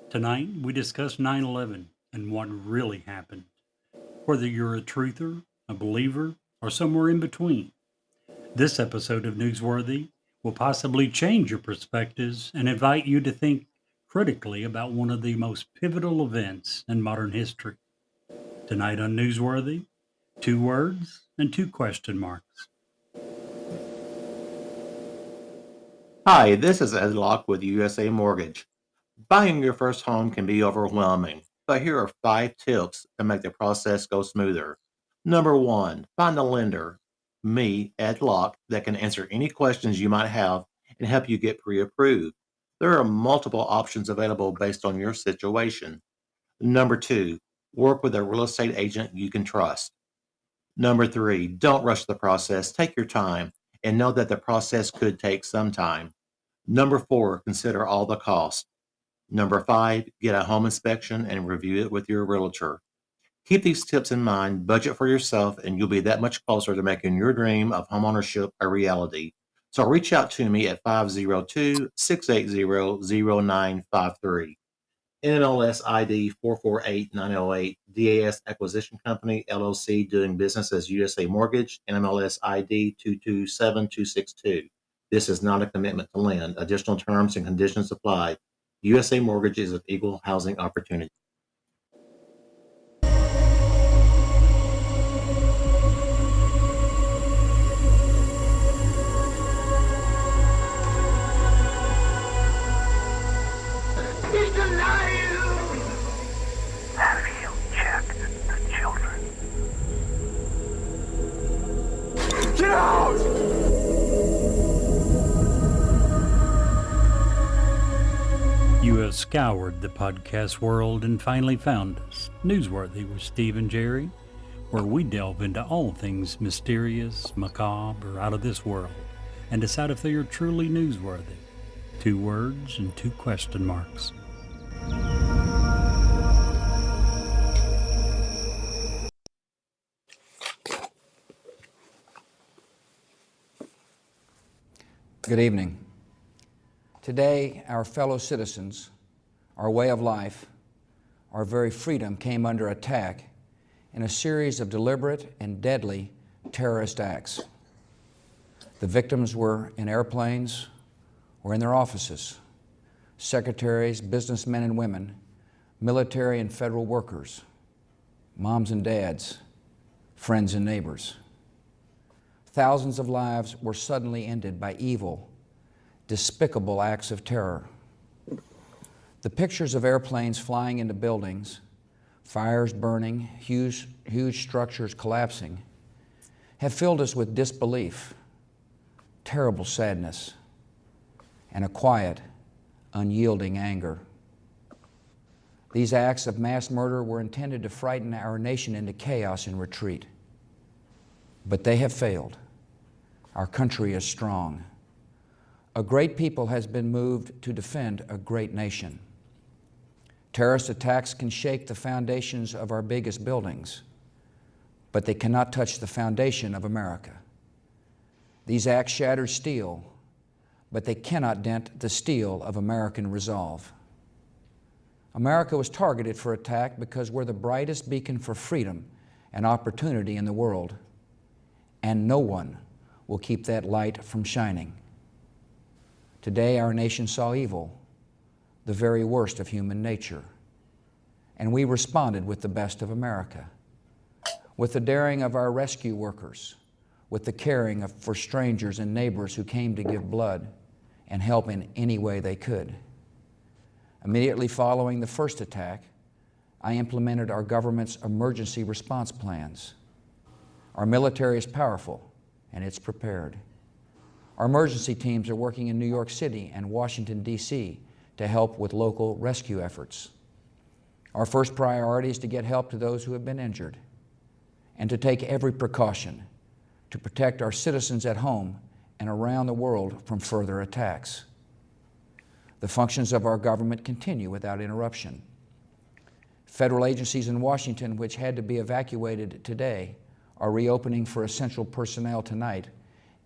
Tonight, we discuss 9/11 and what really happened. Whether you're a truther, a believer, or somewhere in between, this episode of Newsworthy will possibly change your perspectives and invite you to think critically about one of the most pivotal events in modern history. Tonight on Newsworthy, two words and two question marks. Hi, this is Ed Locke with USA Mortgage. Buying your first home can be overwhelming, but here are 5 tips to make the process go smoother. Number one, find a lender, me, Ed Locke, that can answer any questions you might have and help you get pre approved. There are multiple options available based on your situation. Number two, work with a real estate agent you can trust. Number three, don't rush the process. Take your time and know that the process could take some time. Number four, consider all the costs. Number five, get a home inspection and review it with your realtor. Keep these tips in mind, budget for yourself, and you'll be that much closer to making your dream of homeownership a reality. So reach out to me at 502-680-0953. NMLS ID 448908, DAS Acquisition Company, LLC, doing business as USA Mortgage, NMLS ID 227262. This is not a commitment to lend. Additional terms and conditions apply. USA Mortgage is an equal housing opportunity. He's alive! Have you checked the children? Get out! You have scoured the podcast world and finally found us, Newsworthy with Steve and Jerry, where we delve into all things mysterious, macabre, or out of this world, and decide if they are truly newsworthy. Two words and two question marks. Good evening. Today, our fellow citizens, our way of life, our very freedom came under attack in a series of deliberate and deadly terrorist acts. The victims were in airplanes or in their offices, secretaries, businessmen and women, military and federal workers, moms and dads, friends and neighbors. Thousands of lives were suddenly ended by evil, despicable acts of terror. The pictures of airplanes flying into buildings, fires burning, huge structures collapsing, have filled us with disbelief, terrible sadness, and a quiet, unyielding anger. These acts of mass murder were intended to frighten our nation into chaos and retreat. But they have failed. Our country is strong. A great people has been moved to defend a great nation. Terrorist attacks can shake the foundations of our biggest buildings, but they cannot touch the foundation of America. These acts shatter steel, but they cannot dent the steel of American resolve. America was targeted for attack because we're the brightest beacon for freedom and opportunity in the world, and no one will keep that light from shining. Today, our nation saw evil, the very worst of human nature, and we responded with the best of America, with the daring of our rescue workers, with the caring for strangers and neighbors who came to give blood and help in any way they could. Immediately following the first attack, I implemented our government's emergency response plans. Our military is powerful, and it's prepared. Our emergency teams are working in New York City and Washington, D.C. to help with local rescue efforts. Our first priority is to get help to those who have been injured and to take every precaution to protect our citizens at home and around the world from further attacks. The functions of our government continue without interruption. Federal agencies in Washington, which had to be evacuated today, are reopening for essential personnel tonight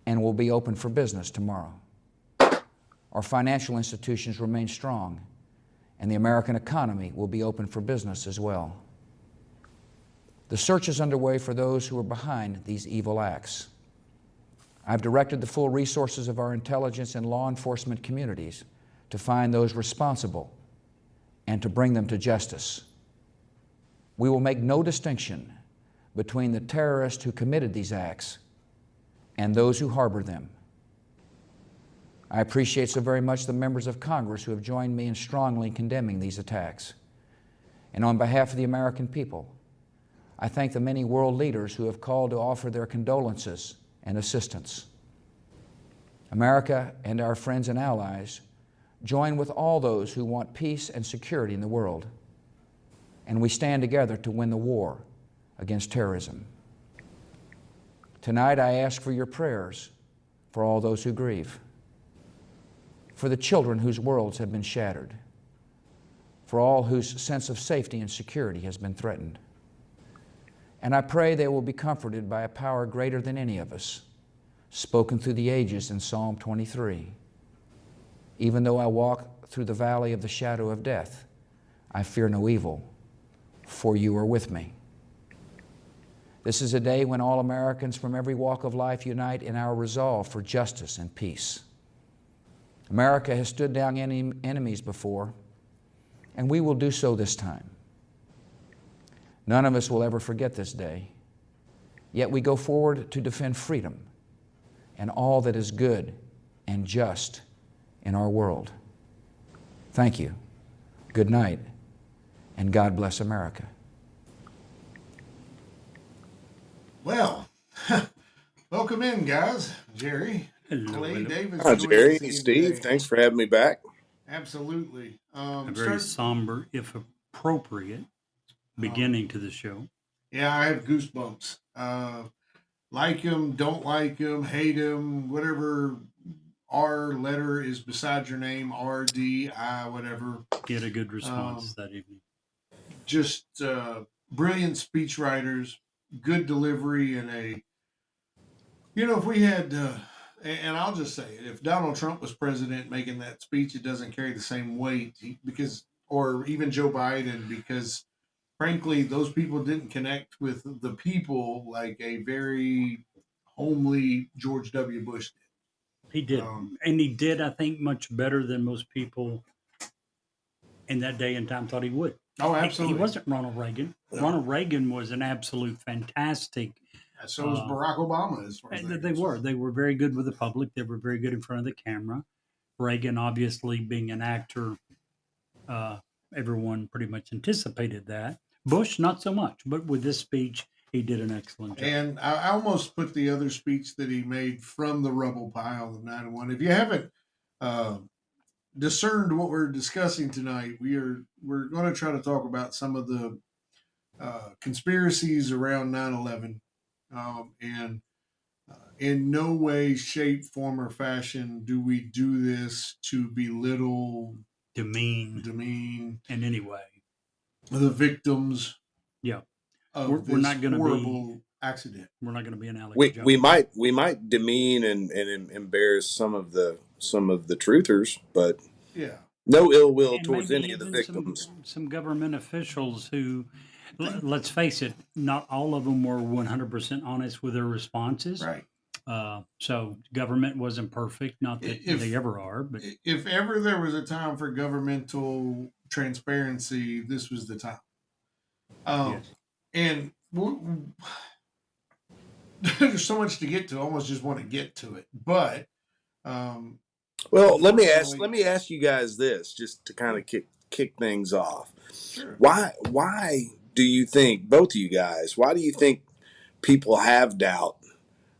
and will be open for business tomorrow. Our financial institutions remain strong, and the American economy will be open for business as well. The search is underway for those who are behind these evil acts. I've directed the full resources of our intelligence and law enforcement communities to find those responsible and to bring them to justice. We will make no distinction between the terrorists who committed these acts and those who harbor them. I appreciate so very much the members of Congress who have joined me in strongly condemning these attacks. And on behalf of the American people, I thank the many world leaders who have called to offer their condolences and assistance. America and our friends and allies join with all those who want peace and security in the world, and we stand together to win the war against terrorism. Tonight I ask for your prayers for all those who grieve, for the children whose worlds have been shattered, for all whose sense of safety and security has been threatened. And I pray they will be comforted by a power greater than any of us, spoken through the ages in Psalm 23. Even though I walk through the valley of the shadow of death, I fear no evil, for you are with me. This is a day when all Americans from every walk of life unite in our resolve for justice and peace. America has stood down enemies before, and we will do so this time. None of us will ever forget this day, yet we go forward to defend freedom and all that is good and just in our world. Thank you. Good night, and God bless America. Well, welcome in, guys. Jerry, Hello, Clay, hello. David. Hi, Jerry, Steve. Steve. Thanks for having me back. Absolutely. A very somber, if appropriate, beginning to the show. Yeah, I have goosebumps. Like him, don't like him, hate him, whatever R letter is beside your name, R, D, I, whatever. Get a good response that evening. Just brilliant speech writers, good delivery, and if we had, and I'll just say it, if Donald Trump was president making that speech, it doesn't carry the same weight or even Joe Biden, because frankly, those people didn't connect with the people like a very homely George W. Bush did. He did. And he did, I think, much better than most people in that day and time thought he would. Oh, absolutely. He wasn't Ronald Reagan. No. Ronald Reagan was an absolute fantastic. So was Barack Obama. As far as They were. They were very good with the public. They were very good in front of the camera. Reagan, obviously, being an actor, everyone pretty much anticipated that. Bush, not so much. But with this speech, he did an excellent job. And I almost put the other speech that he made from the rubble pile of 9/11. If you haven't discerned what we're discussing tonight, we're going to try to talk about some of the conspiracies around 9/11, and in no way, shape, form, or fashion do we do this to belittle, demean in any way the victims. Yeah. Of We're not going to horrible accident. We're not going to be an Alex Jones. We might demean and embarrass some of the truthers, but yeah, no ill will And towards maybe any of the even victims. Some government officials who, let's face it, not all of them were 100% honest with their responses. Right. So government wasn't perfect. Not that they ever are, but if ever there was a time for governmental transparency, this was the time. yes. And there's so much to get to. I almost just want to get to it, but Well, let me ask you guys this, just to kind of kick things off. sure. Why do you think, both of you guys, why do you think people have doubt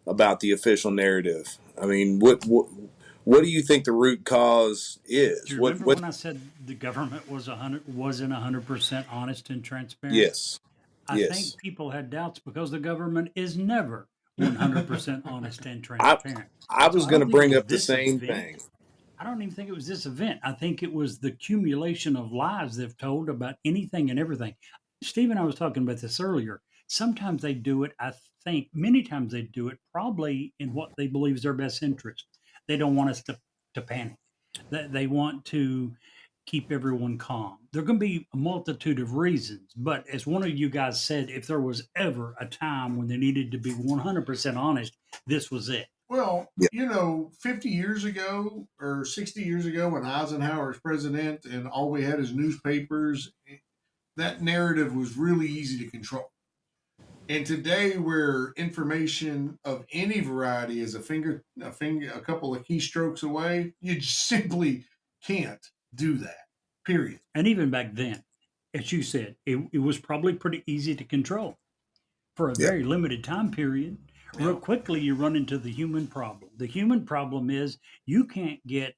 about the official narrative? I mean, what do you think the root cause is? Do you remember when I said the government wasn't 100% honest and transparent? Yes. I Yes. think people had doubts because the government is never 100% honest and transparent. I was So I going to don't think bring it was up the this same event. thing. I don't even think it was this event. I think it was the accumulation of lies they've told about anything and everything. Steve and I was talking about this earlier. Sometimes they do it, I think, many times they do it probably in what they believe is their best interest. They don't want us to panic. They want to keep everyone calm. There are going to be a multitude of reasons, but as one of you guys said, if there was ever a time when they needed to be 100% honest, this was it. Well, Yeah. 50 years ago or 60 years ago when Eisenhower was president and all we had is newspapers, that narrative was really easy to control. And today, where information of any variety is a couple of keystrokes away, you just simply can't do that. Period. And even back then, as you said, it was probably pretty easy to control for a Yeah. very limited time period. Real quickly, you run into the human problem. The human problem is you can't get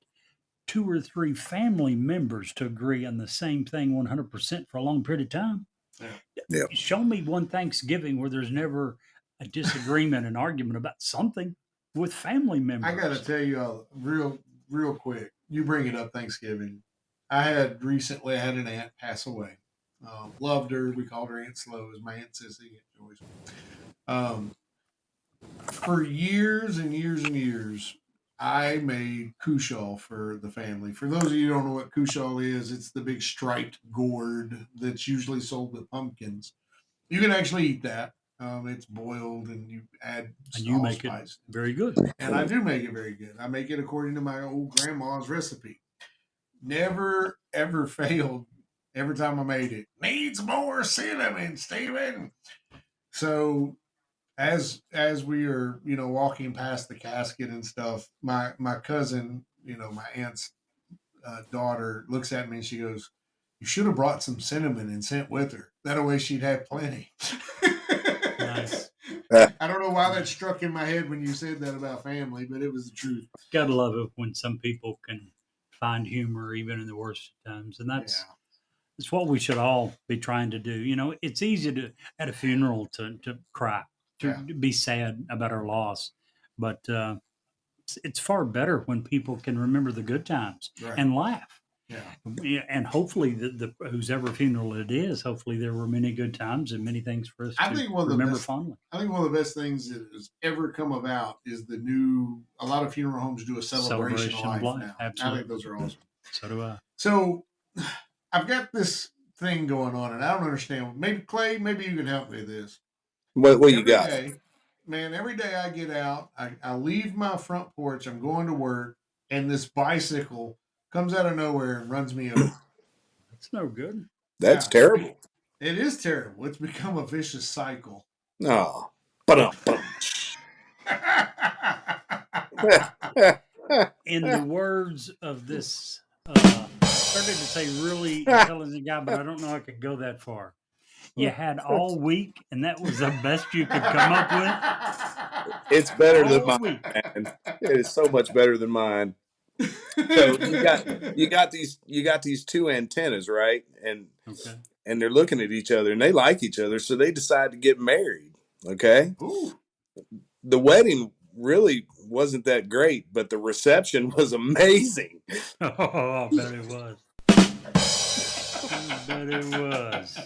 2 or 3 family members to agree on the same thing 100% for a long period of time. Yeah. Show me one Thanksgiving where there's never a disagreement, an argument about something with family members. I got to tell you real quick. You bring it up, Thanksgiving. I had an aunt pass away. Loved her. We called her Aunt Slow, as my aunt Sissy enjoys. For years and years and years, I made cushaw for the family. For those of you who don't know what cushaw is, it's the big striped gourd that's usually sold with pumpkins. You can actually eat that. It's boiled and you add and you make allspice. it very good. And I do make it very good. I make it according to my old grandma's recipe. Never, ever failed. Every time I made it, needs more cinnamon, Stephen. So as we are, walking past the casket and stuff, my cousin, my aunt's daughter looks at me and she goes, "You should have brought some cinnamon and sent with her. That way she'd have plenty." Nice. I don't know why that struck in my head when you said that about family, but it was the truth. Gotta love it when some people can find humor even in the worst times. And that's what we should all be trying to do. It's easy to at a funeral to cry, to be sad about our loss. But it's far better when people can remember the good times and laugh. Yeah. And hopefully the whose ever funeral it is, hopefully there were many good times and many things for us to remember fondly. I think one of the best things that has ever come about is a lot of funeral homes do a celebration of life now. Absolutely. I think those are awesome. So do I. So I've got this thing going on and I don't understand. Maybe Clay, maybe you can help me with this. What you got? Every day I get out, I leave my front porch, I'm going to work, and this bicycle comes out of nowhere and runs me over. That's no good. That's terrible. It is terrible. It's become a vicious cycle. No. In the words of this, I started to say really intelligent guy, but I don't know I could go that far. You had all week, and that was the best you could come up with? It's better than mine, man. It is so much better than mine. So you got these 2 antennas, right? And they're looking at each other and they like each other, so they decide to get married. Okay. Ooh. The wedding really wasn't that great, but the reception was amazing. Oh, I bet it was. I bet it was.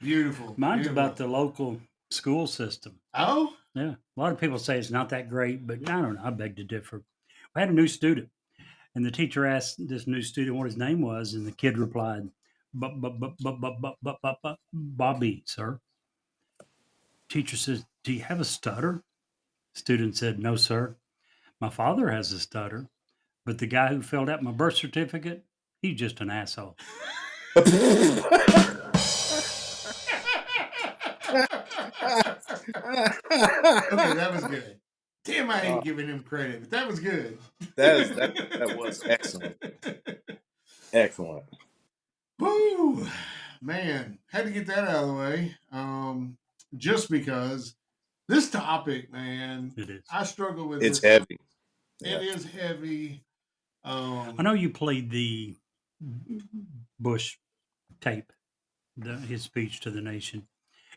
Beautiful. Mine's about the local school system. Oh? Yeah. A lot of people say it's not that great, but I don't know. I beg to differ. I had a new student, and the teacher asked this new student what his name was, and the kid replied, Bobby, sir. Teacher says, "Do you have a stutter?" Student said, "No, sir. My father has a stutter, but the guy who filled out my birth certificate, he's just an asshole." Okay, that was good. Damn, I ain't giving him credit, but that was good. That was excellent. Excellent. Woo! Man, had to get that out of the way. Just because this topic, man, It is. I struggle with. It's this. heavy. It is heavy. I know you played the Bush tape, his speech to the nation.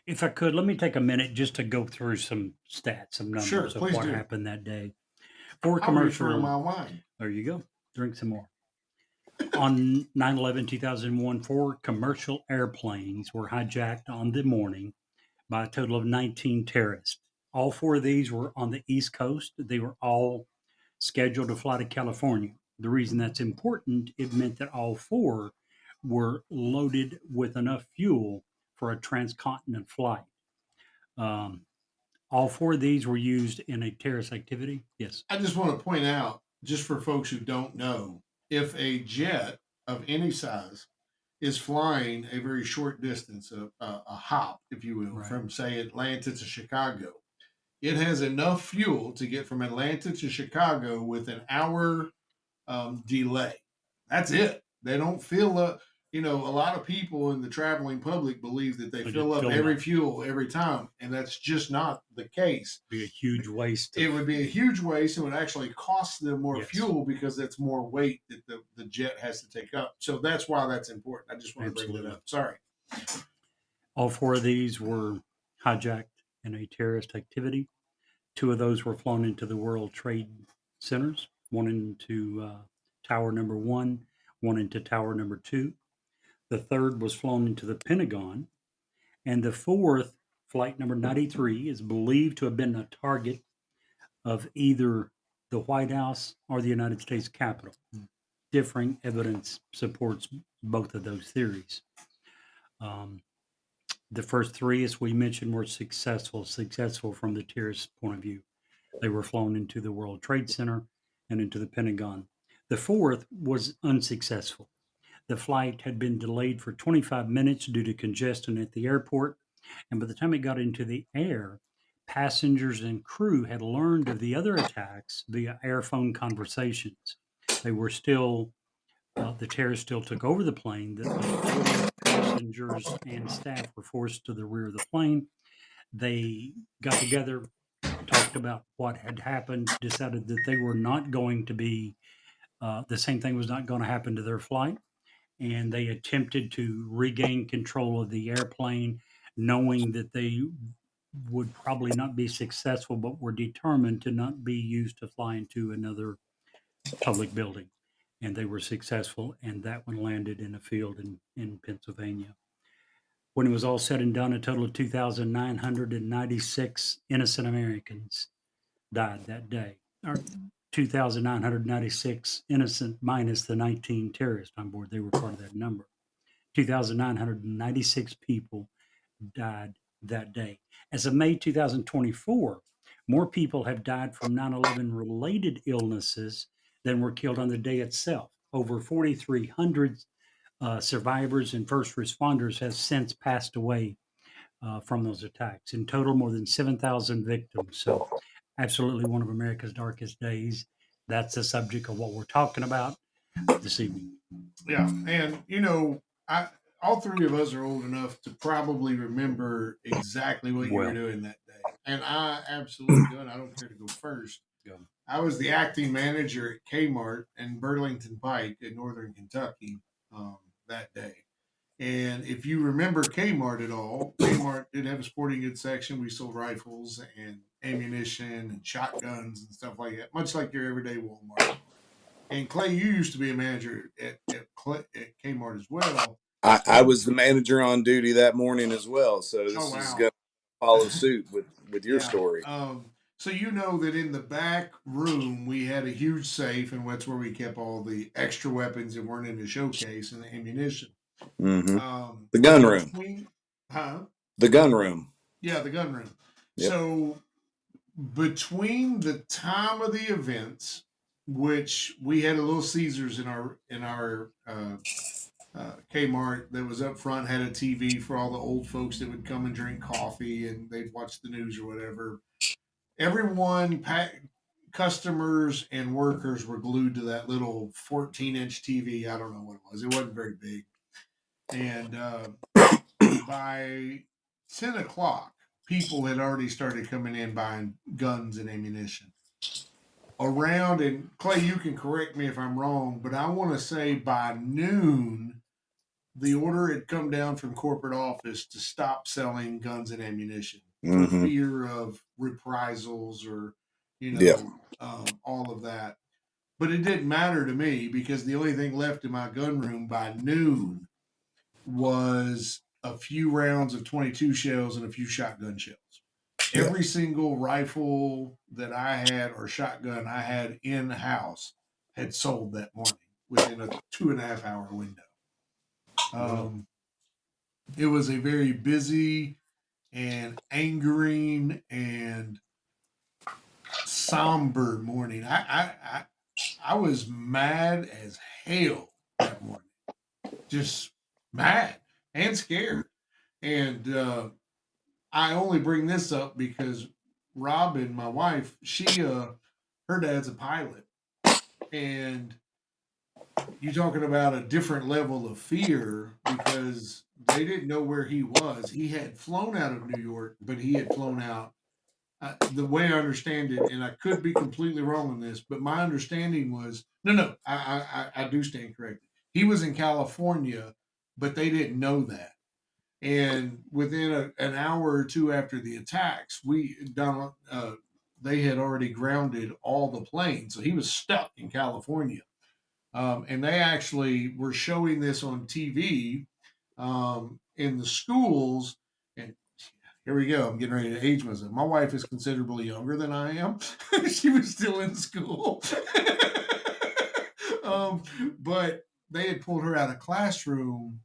If I could, let me take a minute just to go through some stats, some numbers of what happened that day. For commercial, I'll refill my wine. There you go. Drink some more. On 9/11/2001, 4 commercial airplanes were hijacked on the morning by a total of 19 terrorists. All 4 of these were on the East Coast. They were all scheduled to fly to California. The reason that's important, it meant that all four were loaded with enough fuel for a transcontinental flight. Um, all four of these were used in a terrorist activity. Yes. I just want to point out, just for folks who don't know, if a jet of any size is flying a very short distance, a hop, if you will, Right. from say Atlanta to Chicago, it has enough fuel to get from Atlanta to Chicago with an hour delay. That's it. They don't fill up. You know, a lot of people in the traveling public believe that they They fill just up fill 'em every up. fuel every time, and that's just not the case. Be a huge waste. It would be a huge waste. It would actually cost them more Yes. fuel because that's more weight that the jet has to take up. So that's why that's important. I just want to bring that Absolutely. up. Sorry. All four of these were hijacked in a terrorist activity. Two of those were flown into the World Trade Centers, one into Tower number one, one into Tower number two. The third was flown into the Pentagon. And the fourth, flight number 93, is believed to have been a target of either the White House or the United States Capitol. Differing evidence supports both of those theories. Um, the first three, as we mentioned, were successful from the terrorist point of view. They were flown into the World Trade Center and into the Pentagon. The fourth was unsuccessful. The flight had been delayed for 25 minutes due to congestion at the airport, and by the time it got into the air, passengers and crew had learned of the other attacks via airphone conversations. They were still, the terrorists still took over the plane. The passengers and staff were forced to the rear of the plane. They got together, talked about what had happened, decided that they were not going to be, the same thing was not going to happen to their flight. And they attempted to regain control of the airplane, knowing that they would probably not be successful, but were determined to not be used to fly into another public building. And they were successful, and that one landed in a field in Pennsylvania. When it was all said and done, a total of 2,996 innocent Americans died that day, or 2,996 innocent minus the 19 terrorists on board. They were part of that number. 2,996 people died that day. As of May 2024, more people have died from 9/11 related illnesses than were killed on the day itself. Over 4,300 survivors and first responders have since passed away from those attacks. In total, more than 7,000 victims. So, absolutely one of America's darkest days. That's the subject of what we're talking about this evening. Yeah, and you know, I all three of us are old enough to probably remember exactly what you were Well. doing that day, and I absolutely do. And I don't care to go first. Go. I was the acting manager at Kmart in Burlington Pike in northern Kentucky that day. And if you remember Kmart at all, Kmart did have a sporting goods section. We sold rifles and ammunition and shotguns and stuff like that, much like your everyday Walmart. And Clay, you used to be a manager at Kmart as well. I was the manager on duty that morning as well, so this Oh, is wow. going to follow suit with your Yeah. story. So you know that in the back room we had a huge safe, and that's where we kept all the extra weapons that weren't in the showcase and the ammunition. hmm The gun room. The gun room. Yeah, the gun room. Yep. So between the time of the events, which we had a Little Caesars in our Kmart that was up front, had a TV for all the old folks that would come and drink coffee and they'd watch the news or whatever. Everyone, customers and workers were glued to that little 14-inch TV. I don't know what it was. It wasn't very big. And by 10 o'clock, people had already started coming in buying guns and ammunition. Around, and Clay, you can correct me if I'm wrong, but I want to say by noon, the order had come down from corporate office to stop selling guns and ammunition for fear of reprisals or, all of that. But it didn't matter to me because the only thing left in my gun room by noon was a few rounds of 22 shells and a few shotgun shells. Yeah. Every single rifle that I had or shotgun I had in house had sold that morning within a 2.5 hour window. It was a very busy and angering and somber morning. I was mad as hell that morning, just mad and scared. And I only bring this up because Robin, my wife, her dad's a pilot, and you talking about a different level of fear because they didn't know where he was. He had flown out of New York, but he had flown out. The way I understand it, and I could be completely wrong on this, but my understanding was no, I do stand corrected. He was in California, but they didn't know that. And within an hour or two after the attacks, they had already grounded all the planes, so he was stuck in California. And they actually were showing this on TV in the schools. And here we go. I'm getting ready to age myself. My wife is considerably younger than I am. She was still in school. But they had pulled her out of classroom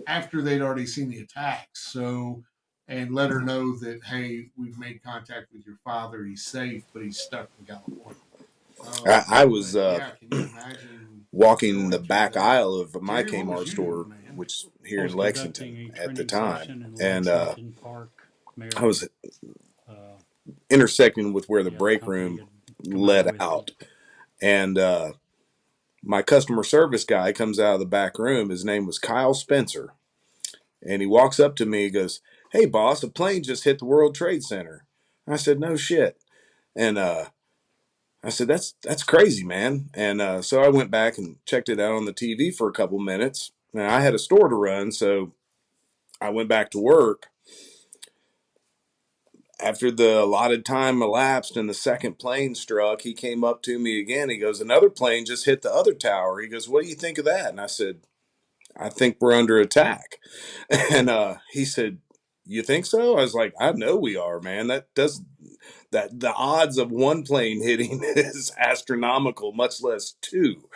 after they'd already seen the attacks. So, and let her know that, hey, we've made contact with your father. He's safe, but he's stuck in California. I was can you imagine walking the going through back that? aisle of my Jerry, what was Kmart you store, doing, man? which I here was in conducting Lexington a at the training time, session in and Lexington Park, I Maryland. was Uh, intersecting with where the yeah, the break company room had come led with me. out, and my customer service guy comes out of the back room. His name was Kyle Spencer, and he walks up to me. He goes, "Hey, boss, a plane just hit the World Trade Center." I said, "No shit," and I said, "That's crazy, man." And so I went back and checked it out on the TV for a couple minutes. Now I had a store to run, so I went back to work. After the allotted time elapsed and the second plane struck, he came up to me again. He goes, "Another plane just hit the other tower." He goes, "What do you think of that?" And I said, "I think we're under attack." And he said, "You think so?" I was like, "I know we are, man. That the odds of one plane hitting is astronomical, much less two."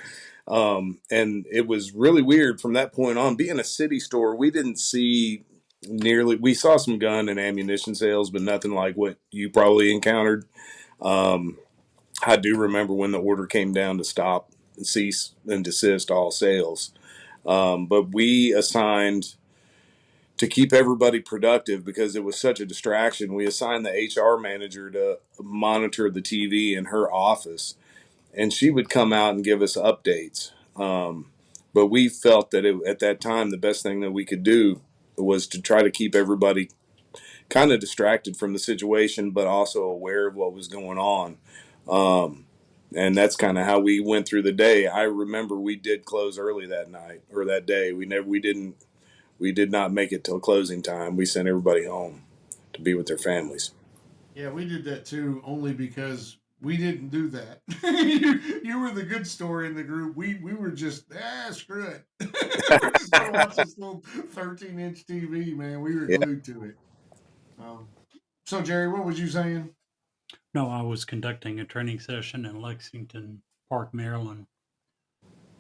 And it was really weird from that point on. Being a city store, we didn't see we saw some gun and ammunition sales, but nothing like what you probably encountered. Um, I do remember when the order came down to stop, cease, and desist all sales. But we assigned to keep everybody productive because it was such a distraction. We assigned the HR manager to monitor the TV in her office, and she would come out and give us updates. But we felt that at that time, the best thing that we could do was to try to keep everybody kind of distracted from the situation, but also aware of what was going on. And that's kind of how we went through the day. I remember we did close early that night or that day. We did not make it till closing time. We sent everybody home to be with their families. Yeah, we did that too, only because we didn't do that. You were the good story in the group. We were just screw it. We're just gonna watch this little 13-inch TV, man. We were Yeah. glued to it. Um, so Jerry, what was you saying? No, I was conducting a training session in Lexington Park, Maryland,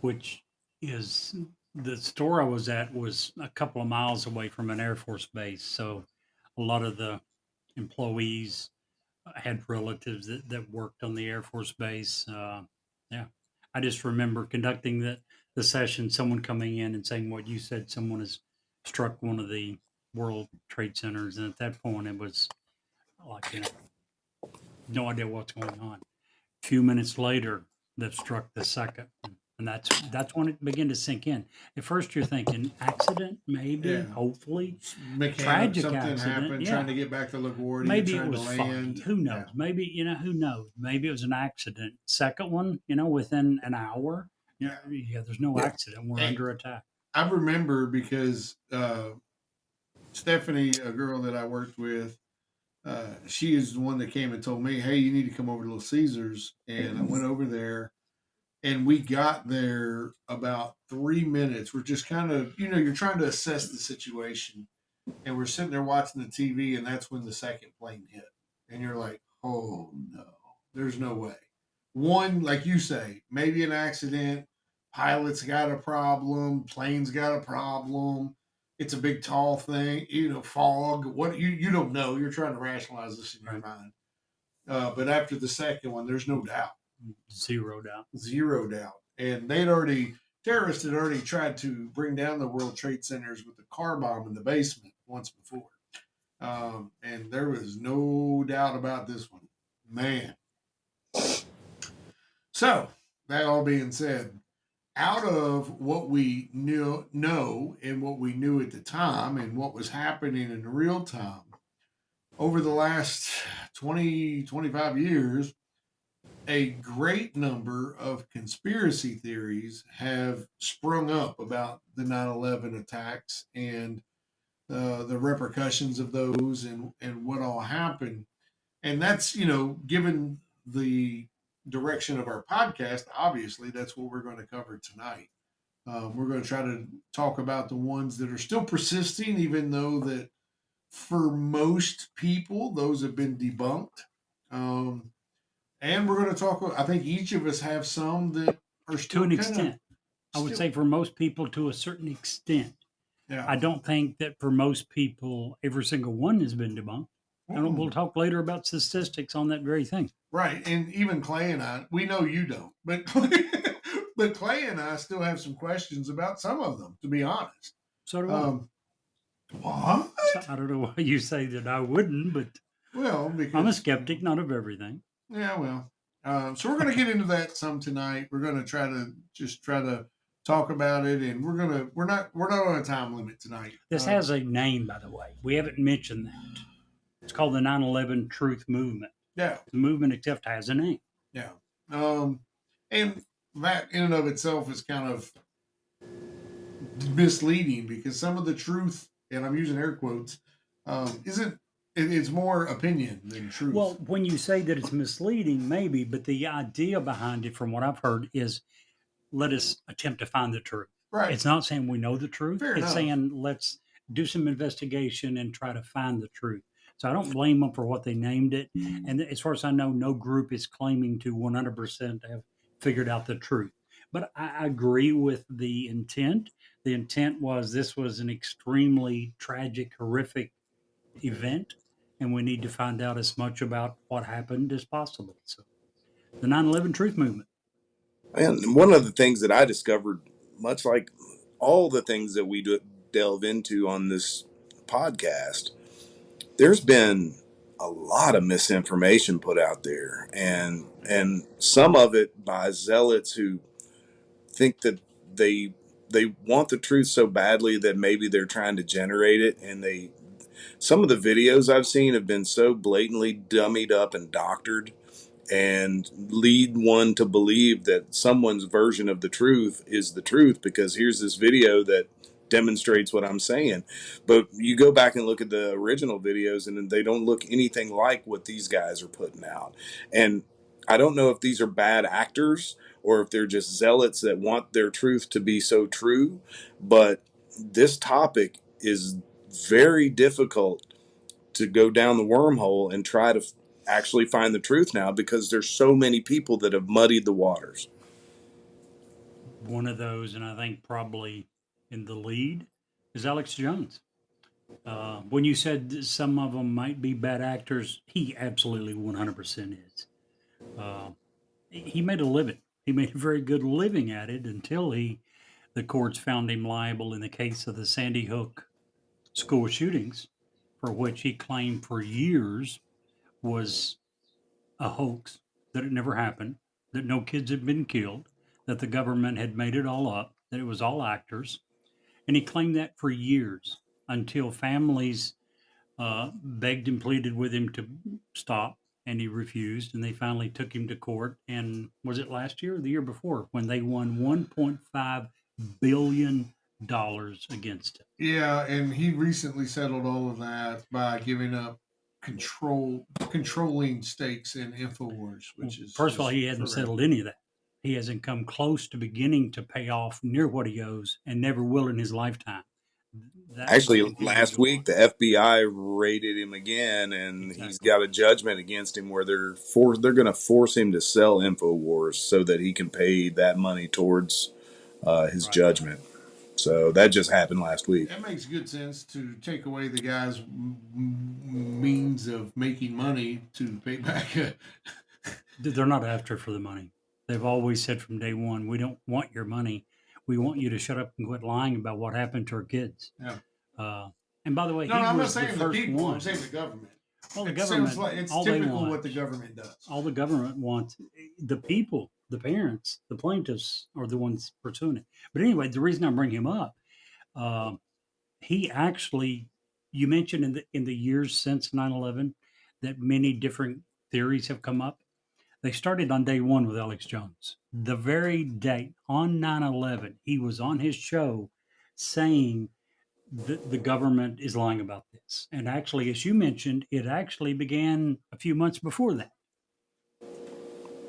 which is the store I was at was a couple of miles away from an Air Force base. So a lot of the employees had relatives that worked on the Air Force base. Yeah. I just remember conducting the session, someone coming in and saying what you said, someone has struck one of the World Trade Centers. And at that point, it was like, no idea what's going on. A few minutes later, they've struck the second. And that's when it began to sink in. At first, you're thinking accident, maybe, Yeah, hopefully, mechanic, tragic something accident. happened. Yeah, Trying to get back to LaGuardia, maybe it trying to was foggy. land. Who knows? Yeah, Maybe who knows? Maybe it was an accident. Second one, within an hour. Yeah. There's no Yeah. accident. We're and under attack. I remember because Stephanie, a girl that I worked with, she is the one that came and told me, "Hey, you need to come over to Little Caesars." And I went over there, and we got there about 3 minutes. We're just kind of, you're trying to assess the situation, and we're sitting there watching the TV, and that's when the second plane hit, and you're like, "Oh no, there's no way." one, like you say, maybe an accident, pilot's got a problem, plane's got a problem, it's a big tall thing, fog. What you don't know. You're trying to rationalize this in your Right. mind. But after the second one, there's no doubt. Zero doubt. Zero doubt. And terrorists had already tried to bring down the World Trade Centers with the car bomb in the basement once before. And there was no doubt about this one. Man. So, that all being said, out of what we know and what we knew at the time and what was happening in real time, over the last 20, 25 years, a great number of conspiracy theories have sprung up about the 9/11 attacks and the repercussions of those and what all happened. And that's, given the direction of our podcast, obviously, that's what we're going to cover tonight. We're going to try to talk about the ones that are still persisting, even though that for most people, those have been debunked. And we're going to talk, I think each of us have some that are still To an extent. I would still- say for most people to a certain extent. yeah. I don't think that for most people, every single one has been debunked. And we'll talk later about statistics on that very thing. Right. And even Clay and I, we know you don't, but but Clay and I still have some questions about some of them, to be honest. So do I. What? So I don't know why you say that I wouldn't, but Well, because I'm a skeptic, not of everything. Yeah, well. So we're going to get into that some tonight. We're going to try to talk about it, and we're not on a time limit tonight. This has a name, by the way. We haven't mentioned that. It's called the 9/11 Truth Movement. Yeah, The movement itself has a name. yeah. And that in and of itself is kind of misleading because some of the truth, and I'm using air quotes, isn't. It's more opinion than truth. Well, when you say that it's misleading, maybe, but the idea behind it, from what I've heard, is let us attempt to find the truth. right. It's not saying we know the truth. Fair It's enough. saying let's do some investigation and try to find the truth. So I don't blame them for what they named it. And as far as I know, no group is claiming to 100% have figured out the truth. But I agree with the intent. The intent was this was an extremely tragic, horrific event, and we need to find out as much about what happened as possible. So the 9/11 Truth Movement. And one of the things that I discovered, much like all the things that we delve into on this podcast, there's been a lot of misinformation put out there, and some of it by zealots who think that they want the truth so badly that maybe they're trying to generate it, and some of the videos I've seen have been so blatantly dummied up and doctored and lead one to believe that someone's version of the truth is the truth because here's this video that demonstrates what I'm saying. But you go back and look at the original videos and they don't look anything like what these guys are putting out. And I don't know if these are bad actors or if they're just zealots that want their truth to be so true. But this topic is very difficult to go down the wormhole and try to actually find the truth now because there's so many people that have muddied the waters. One of those, and I think probably in the lead, is Alex Jones. When you said some of them might be bad actors, he absolutely 100% is. He made a living. He made a very good living at it until the courts found him liable in the case of the Sandy Hook school shootings, for which he claimed for years was a hoax, that it never happened, that no kids had been killed, that the government had made it all up, that it was all actors. And he claimed that for years until families begged and pleaded with him to stop, and he refused. And they finally took him to court. And was it last year or the year before when they won $1.5 billion against him? Yeah, and he recently settled all of that by giving up controlling stakes in InfoWars, which is First of all, just he hasn't forever. settled any of that. He hasn't come close to beginning to pay off near what he owes and never will in his lifetime. That will Actually, continue last to go on. week the FBI raided him again, and he's Exactly. got a judgment against him where they're going to force him to sell Infowars so that he can pay that money towards his Right. judgment. So that just happened last week. That makes good sense to take away the guy's means of making money to pay back. They're not after it for the money. They've always said from day one, we don't want your money. We want you to shut up and quit lying about what happened to our kids. Yeah. And by the way, No, he I'm not was the saying the first people. one. I'm saying the government. Well, the It government, sounds like it's all they typical want, what the government does. all the government wants, the people, the parents, the plaintiffs are the ones pursuing it. But anyway, the reason I bring him up, he actually, you mentioned in the years since 9/11 that many different theories have come up. They started on day one with Alex Jones. The very day on 9/11, he was on his show saying that the government is lying about this. And actually, as you mentioned, it actually began a few months before that.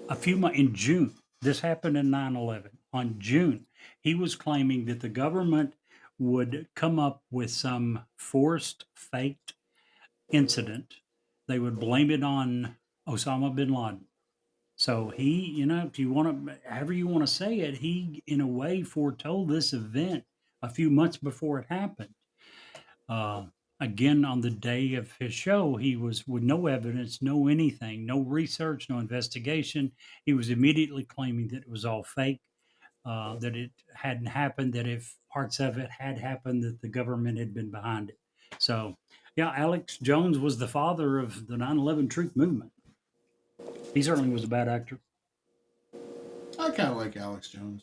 A few months in June. This happened in 9/11. On June, he was claiming that the government would come up with some forced, faked incident. They would blame it on Osama bin Laden. So he, if you want to, however you want to say it, he, in a way, foretold this event a few months before it happened. Uh, Again, on the day of his show, he was with no evidence, no anything, no research, no investigation. He was immediately claiming that it was all fake, that it hadn't happened, that if parts of it had happened, that the government had been behind it. So, yeah, Alex Jones was the father of the 9/11 truth movement. He certainly was a bad actor. I kind of like Alex Jones.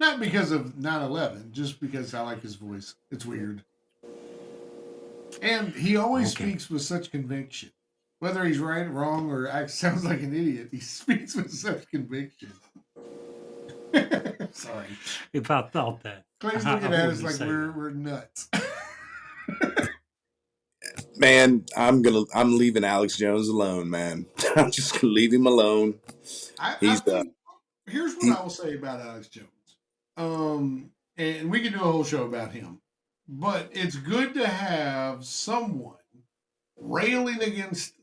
Not because of 9/11, just because I like his voice. It's weird. And he always Okay. speaks with such conviction. Whether he's right, wrong, or sounds like an idiot, he speaks with such conviction. Sorry. If I thought that, Clay's I looking at us wouldn't like say we're, that. we're nuts. Man, I'm leaving Alex Jones alone, man. I'm just gonna leave him alone. I He's think here's what he, I will say about Alex Jones. And we can do a whole show about him. But it's good to have someone railing against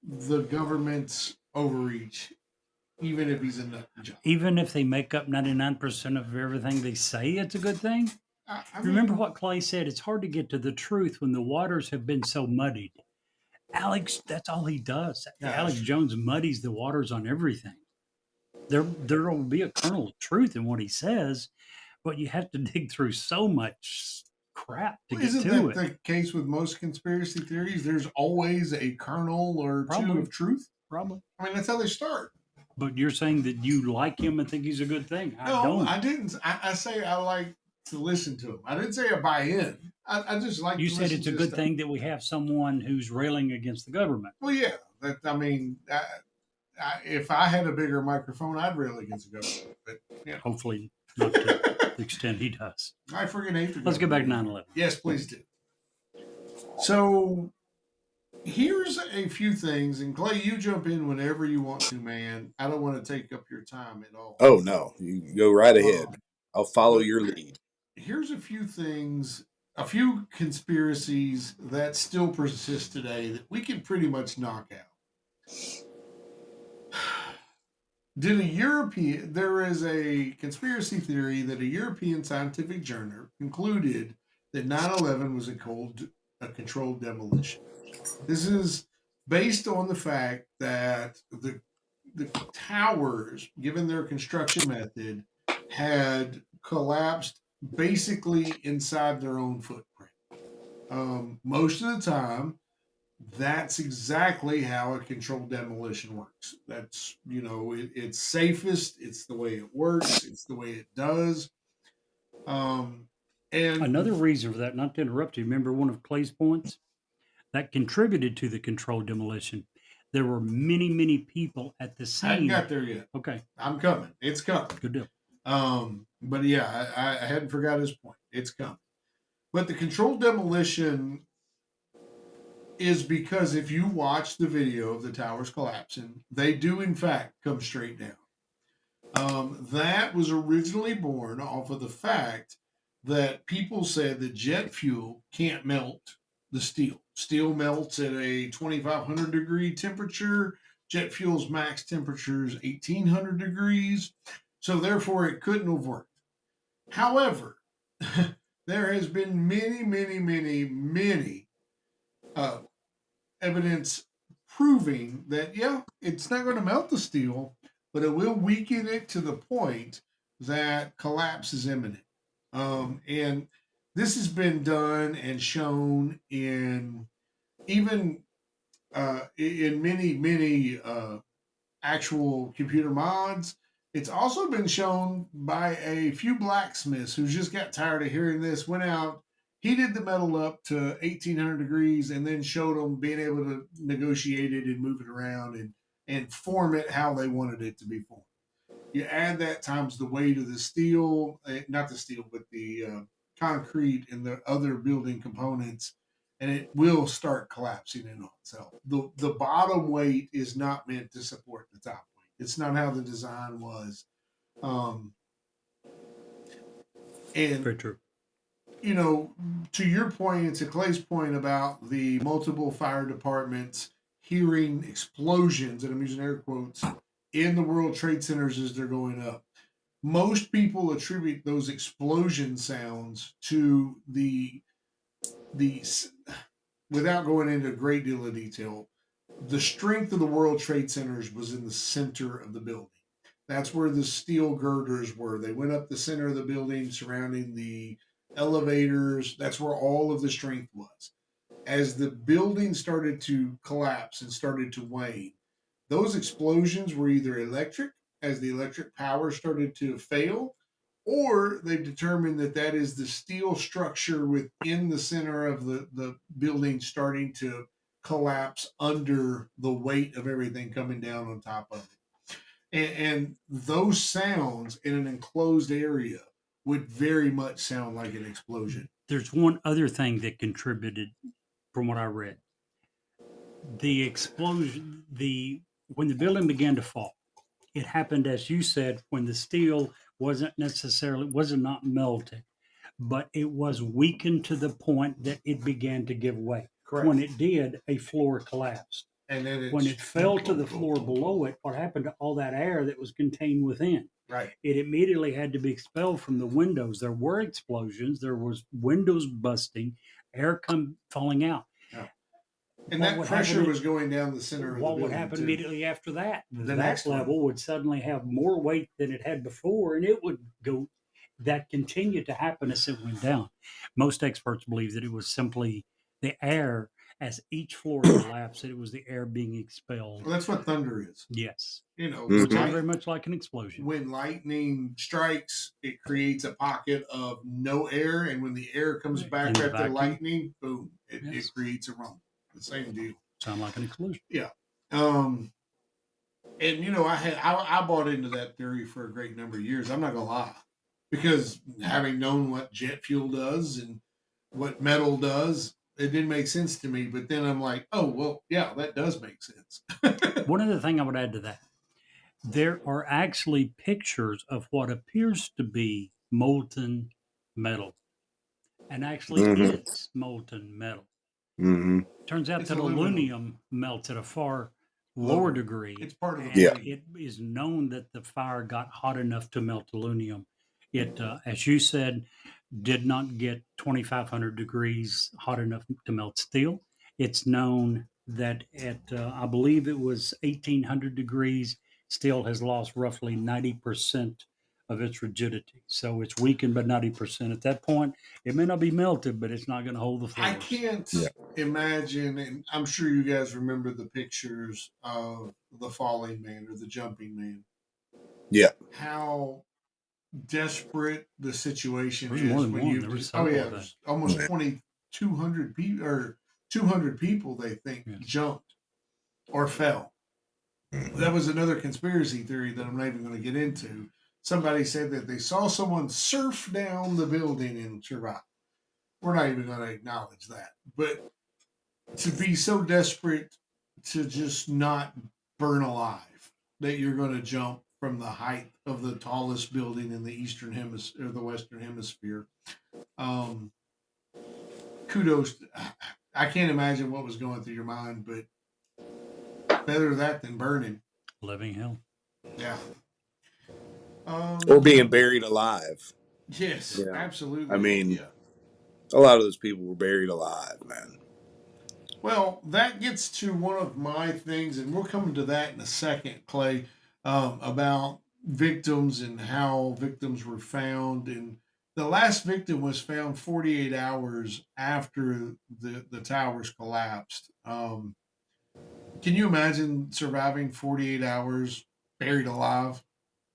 the government's overreach, even if he's a nut job. Even if they make up 99% of everything they say, it's a good thing. I Remember mean, what Clay said? It's hard to get to the truth when the waters have been so muddied. Alex, that's all he does. Yeah, Alex that's Jones muddies the waters on everything. There will be a kernel of truth in what he says, but you have to dig through so much crap to get isn't to that it. the case with most conspiracy theories? There's always a kernel or two Probably. of truth. Probably. I mean, that's how they start. But you're saying that you like him and think he's a good thing. I No, don't. I didn't. I say I like to listen to him. I didn't say I buy in. I just like You to said listen it's a to good stuff. thing that we have someone who's railing against the government. Well, yeah. If I had a bigger microphone, I'd rail against the government. But yeah, Hopefully, not to the extent he does. I freaking hate the Let's get back to government. 9/11. Yes, please do. So here's a few things, and Clay, you jump in whenever you want to, man. I don't want to take up your time at all. oh no, you go right ahead. I'll follow but your lead. Here's a few things, a few conspiracies that still persist today that we can pretty much knock out. There is a conspiracy theory that a European scientific journal concluded that 9/11 was a controlled demolition. This is based on the fact that the towers, given their construction method, had collapsed basically inside their own footprint. Most of the time, that's exactly how a controlled demolition works. That's, it's safest. It's the way it works. It's the way it does. And Another reason for that, not to interrupt you, remember one of Clay's points that contributed to the controlled demolition? There were many, many people at the I hadn't scene. got there yet. Okay, I'm coming. It's coming. good deal. But yeah, I hadn't forgot his point. It's coming. But the controlled demolition is because if you watch the video of the towers collapsing, they do in fact come straight down. That was originally born off of the fact that people said that jet fuel can't melt the steel. Steel melts at a 2,500 degree temperature. Jet fuel's max temperature is 1,800 degrees. So therefore, it couldn't have worked. However, there has been many evidence proving that, yeah, it's not going to melt the steel, but it will weaken it to the point that collapse is imminent. And this has been done and shown in even in many actual computer mods. It's also been shown by a few blacksmiths who just got tired of hearing this, went out, heated the metal up to 1,800 degrees, and then showed them being able to negotiate it and move it around and form it how they wanted it to be formed. You add that times the weight of the steel, not the steel, but the concrete and the other building components, and it will start collapsing in on itself. The bottom weight is not meant to support the top weight. It's not how the design was. And Very true. you know, to your point and to Clay's point about the multiple fire departments hearing explosions, and I'm using air quotes, in the World Trade Centers as they're going up. Most people attribute those explosion sounds to the without going into a great deal of detail, the strength of the World Trade Centers was in the center of the building. That's where the steel girders were. They went up the center of the building surrounding the elevators. That's where all of the strength was. As the building started to collapse and started to wane, those explosions were either electric, as the electric power started to fail, or they've determined that that is the steel structure within the center of the building starting to collapse under the weight of everything coming down on top of it. And those sounds in an enclosed area would very much sound like an explosion. There's one other thing that contributed from what I read. The explosion, when the building began to fall, it happened, as you said, when the steel was not melted, but it was weakened to the point that it began to give way. Correct. When it did, a floor collapsed. And then When it fell to the floor below it, what happened to all that air that was contained within? right. It immediately had to be expelled from the windows. There were explosions. There was windows busting, air falling out. And What that would pressure happen- was going down the center of the What building. would happen too. immediately after that? The That next one. level would suddenly have more weight than it had before, and it would go. That continued to happen as it went down. Most experts believe that it was simply the air as each floor collapsed. It was the air being expelled. Well, that's what thunder is. Yes, You know, Mhm. sounds light- very much like an explosion. when lightning strikes, it creates a pocket of no air, and when the air comes back In the after the vacuum. lightning, boom, it Yes. creates a rumble. The same deal. Sound like an explosion. And you know, I bought into that theory for a great number of years. I'm not gonna lie, because having known what jet fuel does and what metal does, it didn't make sense to me. But then I'm like, oh well, yeah, that does make sense. One other thing I would add to that, there are actually pictures of what appears to be molten metal, and actually Mhm. it's molten metal. Mm-hmm. Turns out It's that aluminum. aluminum melts at a far lower Lower. degree. It's part of the and Yeah. it is known that the fire got hot enough to melt aluminum. It, as you said, did not get 2,500 degrees hot enough to melt steel. It's known that at, I believe it was 1,800 degrees, steel has lost roughly 90% of its rigidity. So it's weakened by 90%. At that point, it may not be melted, but it's not going to hold the force. I can't Yeah. imagine, and I'm sure you guys remember the pictures of the falling man or the jumping man. Yeah. How desperate the situation There was is more than when one. you There was just, several yeah, of there's them. almost Yeah. 2,200 people or 200 people they think Yes. jumped or fell. That was another conspiracy theory that I'm not even going to get into. Somebody said that they saw someone surf down the building and survive. We're not even going to acknowledge that. But to be so desperate to just not burn alive that you're going to jump from the height of the tallest building in the eastern hemisphere or the western hemisphere. Um, kudos. I can't imagine what was going through your mind, but better that than burning. Living hell. Yeah. Or being buried alive. Yes, You know, absolutely. I mean, Yeah. a lot of those people were buried alive, man. Well, that gets to one of my things, and we're coming to that in a second, Clay, about victims and how victims were found. And the last victim was found 48 hours after the towers collapsed. Can you imagine surviving 48 hours buried alive?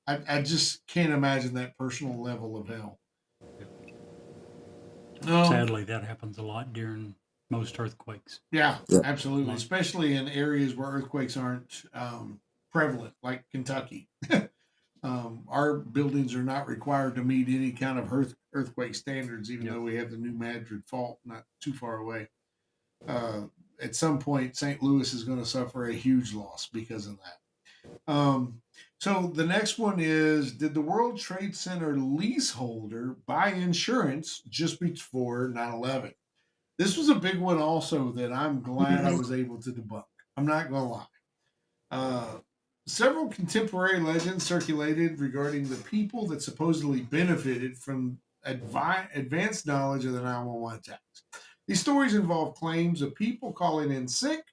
I just can't imagine that personal level of hell. Sadly, that happens a lot during most earthquakes. Yeah, Yeah. absolutely. Especially in areas where earthquakes aren't prevalent, like Kentucky. Our buildings are not required to meet any kind of earthquake standards, even though we have the New Madrid Fault not too far away. At some point, St. Louis is going to suffer a huge loss because of that. So the next one is: did the World Trade Center leaseholder buy insurance just before 9/11? This was a big one also that I'm glad I was able to debunk. I'm not going to lie. Several contemporary legends circulated regarding the people that supposedly benefited from advanced knowledge of the 911 attacks. These stories involve claims of people calling in sick,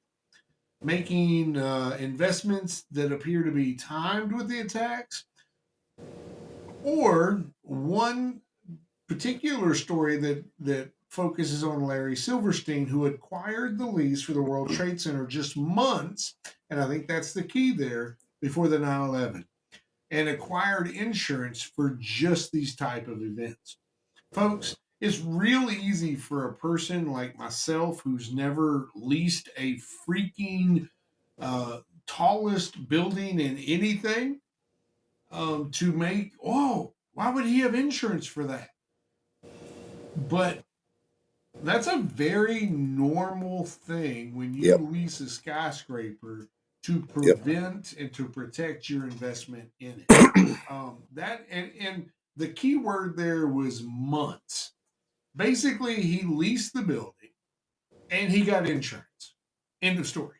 making investments that appear to be timed with the attacks, or one particular story that focuses on Larry Silverstein, who acquired the lease for the World Trade Center just months, and I think that's the key there, before the 9/11, and acquired insurance for just these type of events. Folks, it's real easy for a person like myself who's never leased a freaking tallest building in anything to make, oh, why would he have insurance for that? But that's a very normal thing when you Yep. lease a skyscraper to Yep. prevent and to protect your investment in it. That and the key word there was months. Basically, he leased the building and he got insurance. End of story.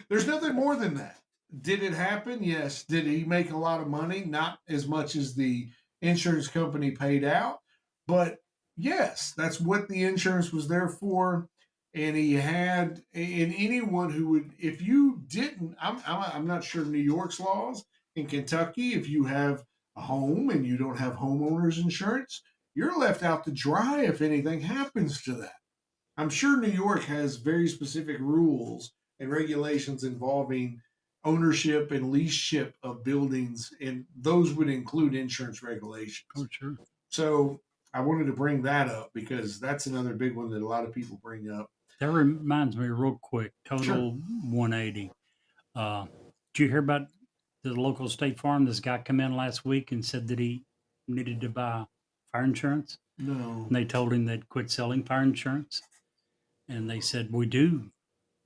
There's nothing more than that. Did it happen? Yes. Did he make a lot of money? Not as much as the insurance company paid out, but yes, that's what the insurance was there for. And he had, and anyone who would, if you didn't, I'm not sure New York's laws. In Kentucky, if you have a home and you don't have homeowners insurance, you're left out to dry if anything happens to that. I'm sure New York has very specific rules and regulations involving ownership and leaseship of buildings, and those would include insurance regulations. Oh, sure. So I wanted to bring that up because that's another big one that a lot of people bring up. That reminds me, real quick, total Sure. 180. Did you hear about the local state farm? This guy come in last week and said that he needed to buy fire insurance. No. And they told him they'd quit selling fire insurance. And they said, we do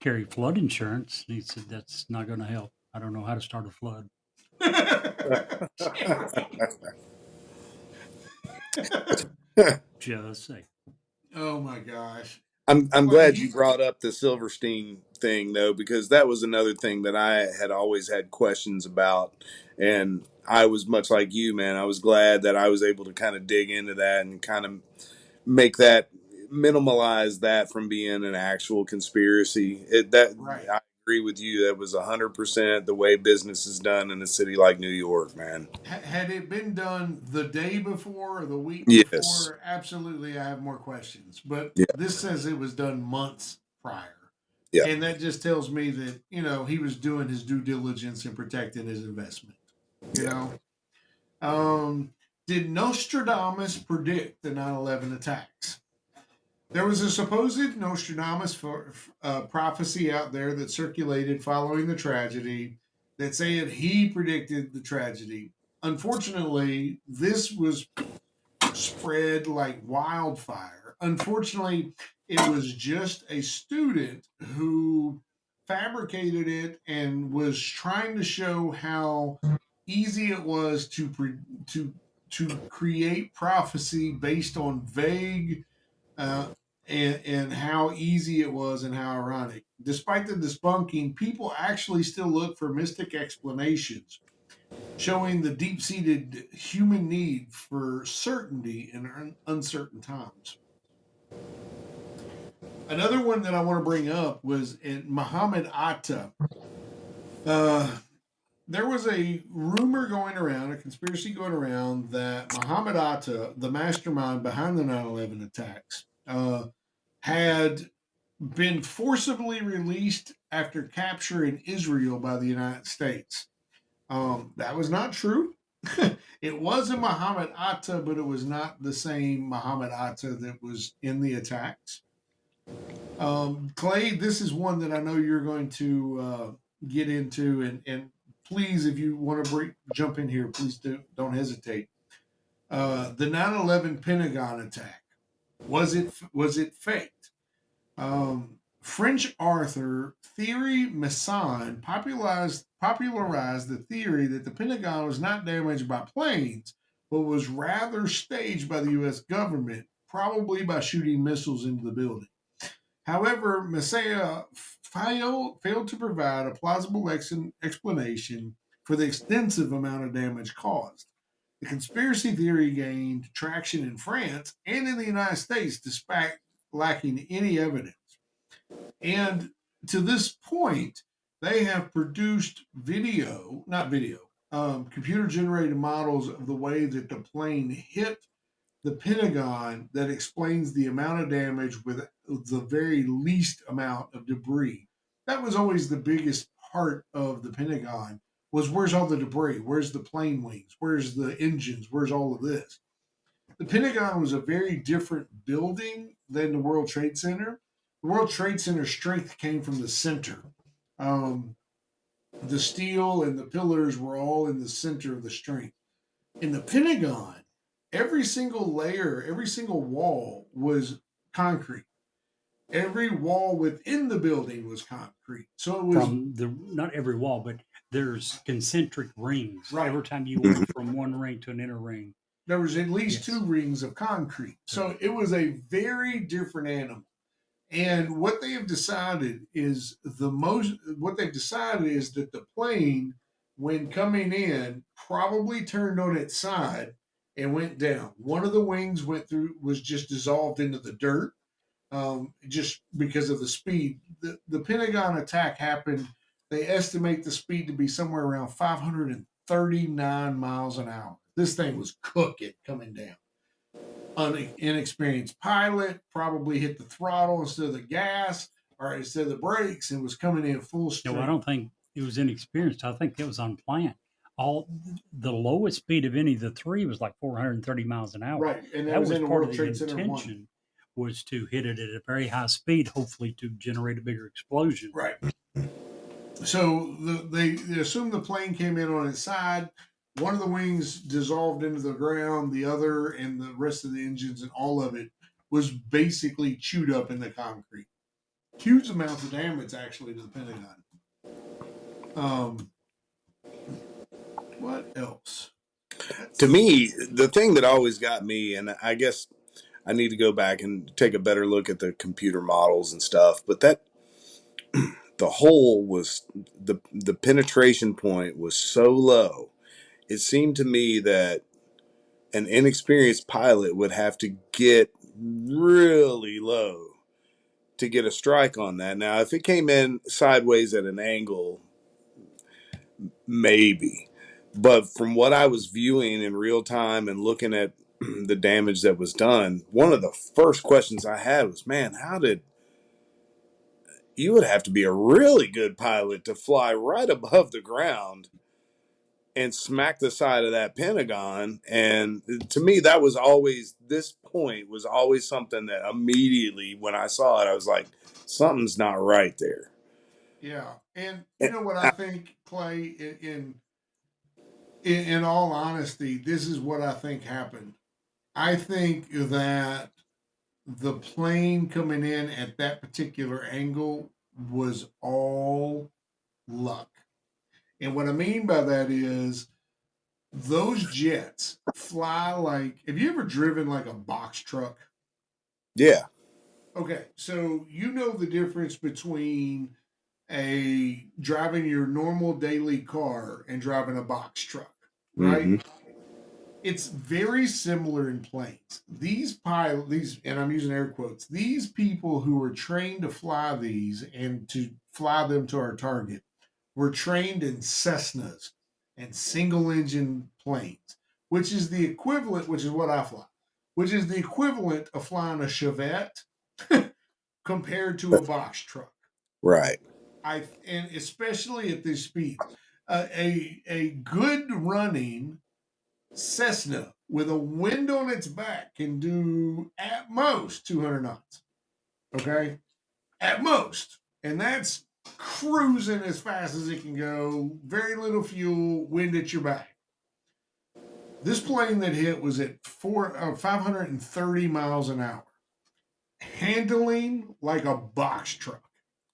carry flood insurance. And he said, that's not going to help. I don't know how to start a flood. Just say. Oh my gosh. I'm Well, glad you brought up the Silverstein thing though, because that was another thing that I had always had questions about, and I was much like you, man. I was glad that I was able to kind of dig into that and kind of make that minimalize that from being an actual conspiracy. Right. I agree with you. That was 100% the way business is done in a city like New York, man. Had it been done the day before or the week Yes. before, absolutely, I have more questions. But Yeah. this says it was done months prior. Yeah. And that just tells me that, he was doing his due diligence and protecting his investment. Did Nostradamus predict the 9/11 attacks? There was a supposed Nostradamus prophecy out there that circulated following the tragedy that said he predicted the tragedy. Unfortunately, this was spread like wildfire. Unfortunately, it was just a student who fabricated it and was trying to show how easy it was to create prophecy based on vague uh, and how easy it was and how ironic. Despite the debunking, people actually still look for mystic explanations, showing the deep-seated human need for certainty in uncertain times. Another one that I want to bring up was in Mohammed Atta. There was a rumor going around, a conspiracy going around, that Mohammed Atta, the mastermind behind the 9/11 attacks, had been forcibly released after capture in Israel by the United States. That was not true. It was a Muhammad Atta, but it was not the same Muhammad Atta that was in the attacks. Clay, this is one that I know you're going to get into, and please, if you want to jump in here, please don't hesitate. The 9/11 Pentagon attack, was it faked? French author Thierry Masson popularized the theory that the Pentagon was not damaged by planes, but was rather staged by the U.S. government, probably by shooting missiles into the building. However, Masson failed to provide a plausible explanation for the extensive amount of damage caused. The conspiracy theory gained traction in France and in the United States despite lacking any evidence. And to this point, they have produced computer generated models of the way that the plane hit the Pentagon that explains the amount of damage with the very least amount of debris. That was always the biggest part of the Pentagon, was where's all the debris? Where's the plane wings? Where's the engines? Where's all of this? The Pentagon was a very different building than the World Trade Center. The World Trade Center strength came from the center. The steel and the pillars were all in the center of the strength. In the Pentagon, every single layer, every single wall was concrete. Every wall within the building was concrete. So it was From the not every wall, but there's concentric rings. Right. Every time you went from one ring to an inner ring. there was at least Yes. 2 rings of concrete. So it was a very different animal. And what they have decided is that the plane, when coming in, probably turned on its side and went down. One of the wings was just dissolved into the dirt, just because of the speed. The Pentagon attack happened. They estimate the speed to be somewhere around 539 miles an hour. This thing was cooking coming down. An inexperienced pilot probably hit the throttle instead of the gas or instead of the brakes and was coming in full strength. No, I don't think it was inexperienced. I think it was unplanned. The lowest speed of any of the three was like 430 miles an hour. Right, and That was in the part World of the Trade Center 1. intention, was to hit it at a very high speed, hopefully to generate a bigger explosion. Right. So they assumed the plane came in on its side. One of the wings dissolved into the ground. The other and the rest of the engines and all of it was basically chewed up in the concrete. Huge amounts of damage actually to the Pentagon. What else? To me, the thing that always got me, and I guess I need to go back and take a better look at the computer models and stuff, but that the hole was the penetration point was so low. It seemed to me that an inexperienced pilot would have to get really low to get a strike on that. Now, if it came in sideways at an angle, maybe. But from what I was viewing in real time and looking at the damage that was done, one of the first questions I had was, man, you would have to be a really good pilot to fly right above the ground and smack the side of that Pentagon. And to me, this point was always something that immediately when I saw it, I was like, something's not right there. Yeah, and you know what I think, Clay, in all honesty, this is what I think happened. I think that the plane coming in at that particular angle was all luck. And what I mean by that is those jets fly like, have you ever driven like a box truck? Yeah. Okay, so you know the difference between a driving your normal daily car and driving a box truck, right? Mhm. It's very similar in planes. These and I'm using air quotes, these people who are trained to fly these and to fly them to our target were trained in Cessnas and single engine planes, which is the equivalent, which is what I fly, which is the equivalent of flying a Chevette compared to a box truck. Right. And especially at these speeds, a good running Cessna with a wind on its back can do at most 200 knots. Okay, at most, and that's cruising as fast as it can go. Very little fuel, wind at your back. This plane that hit was at 530 miles an hour, handling like a box truck.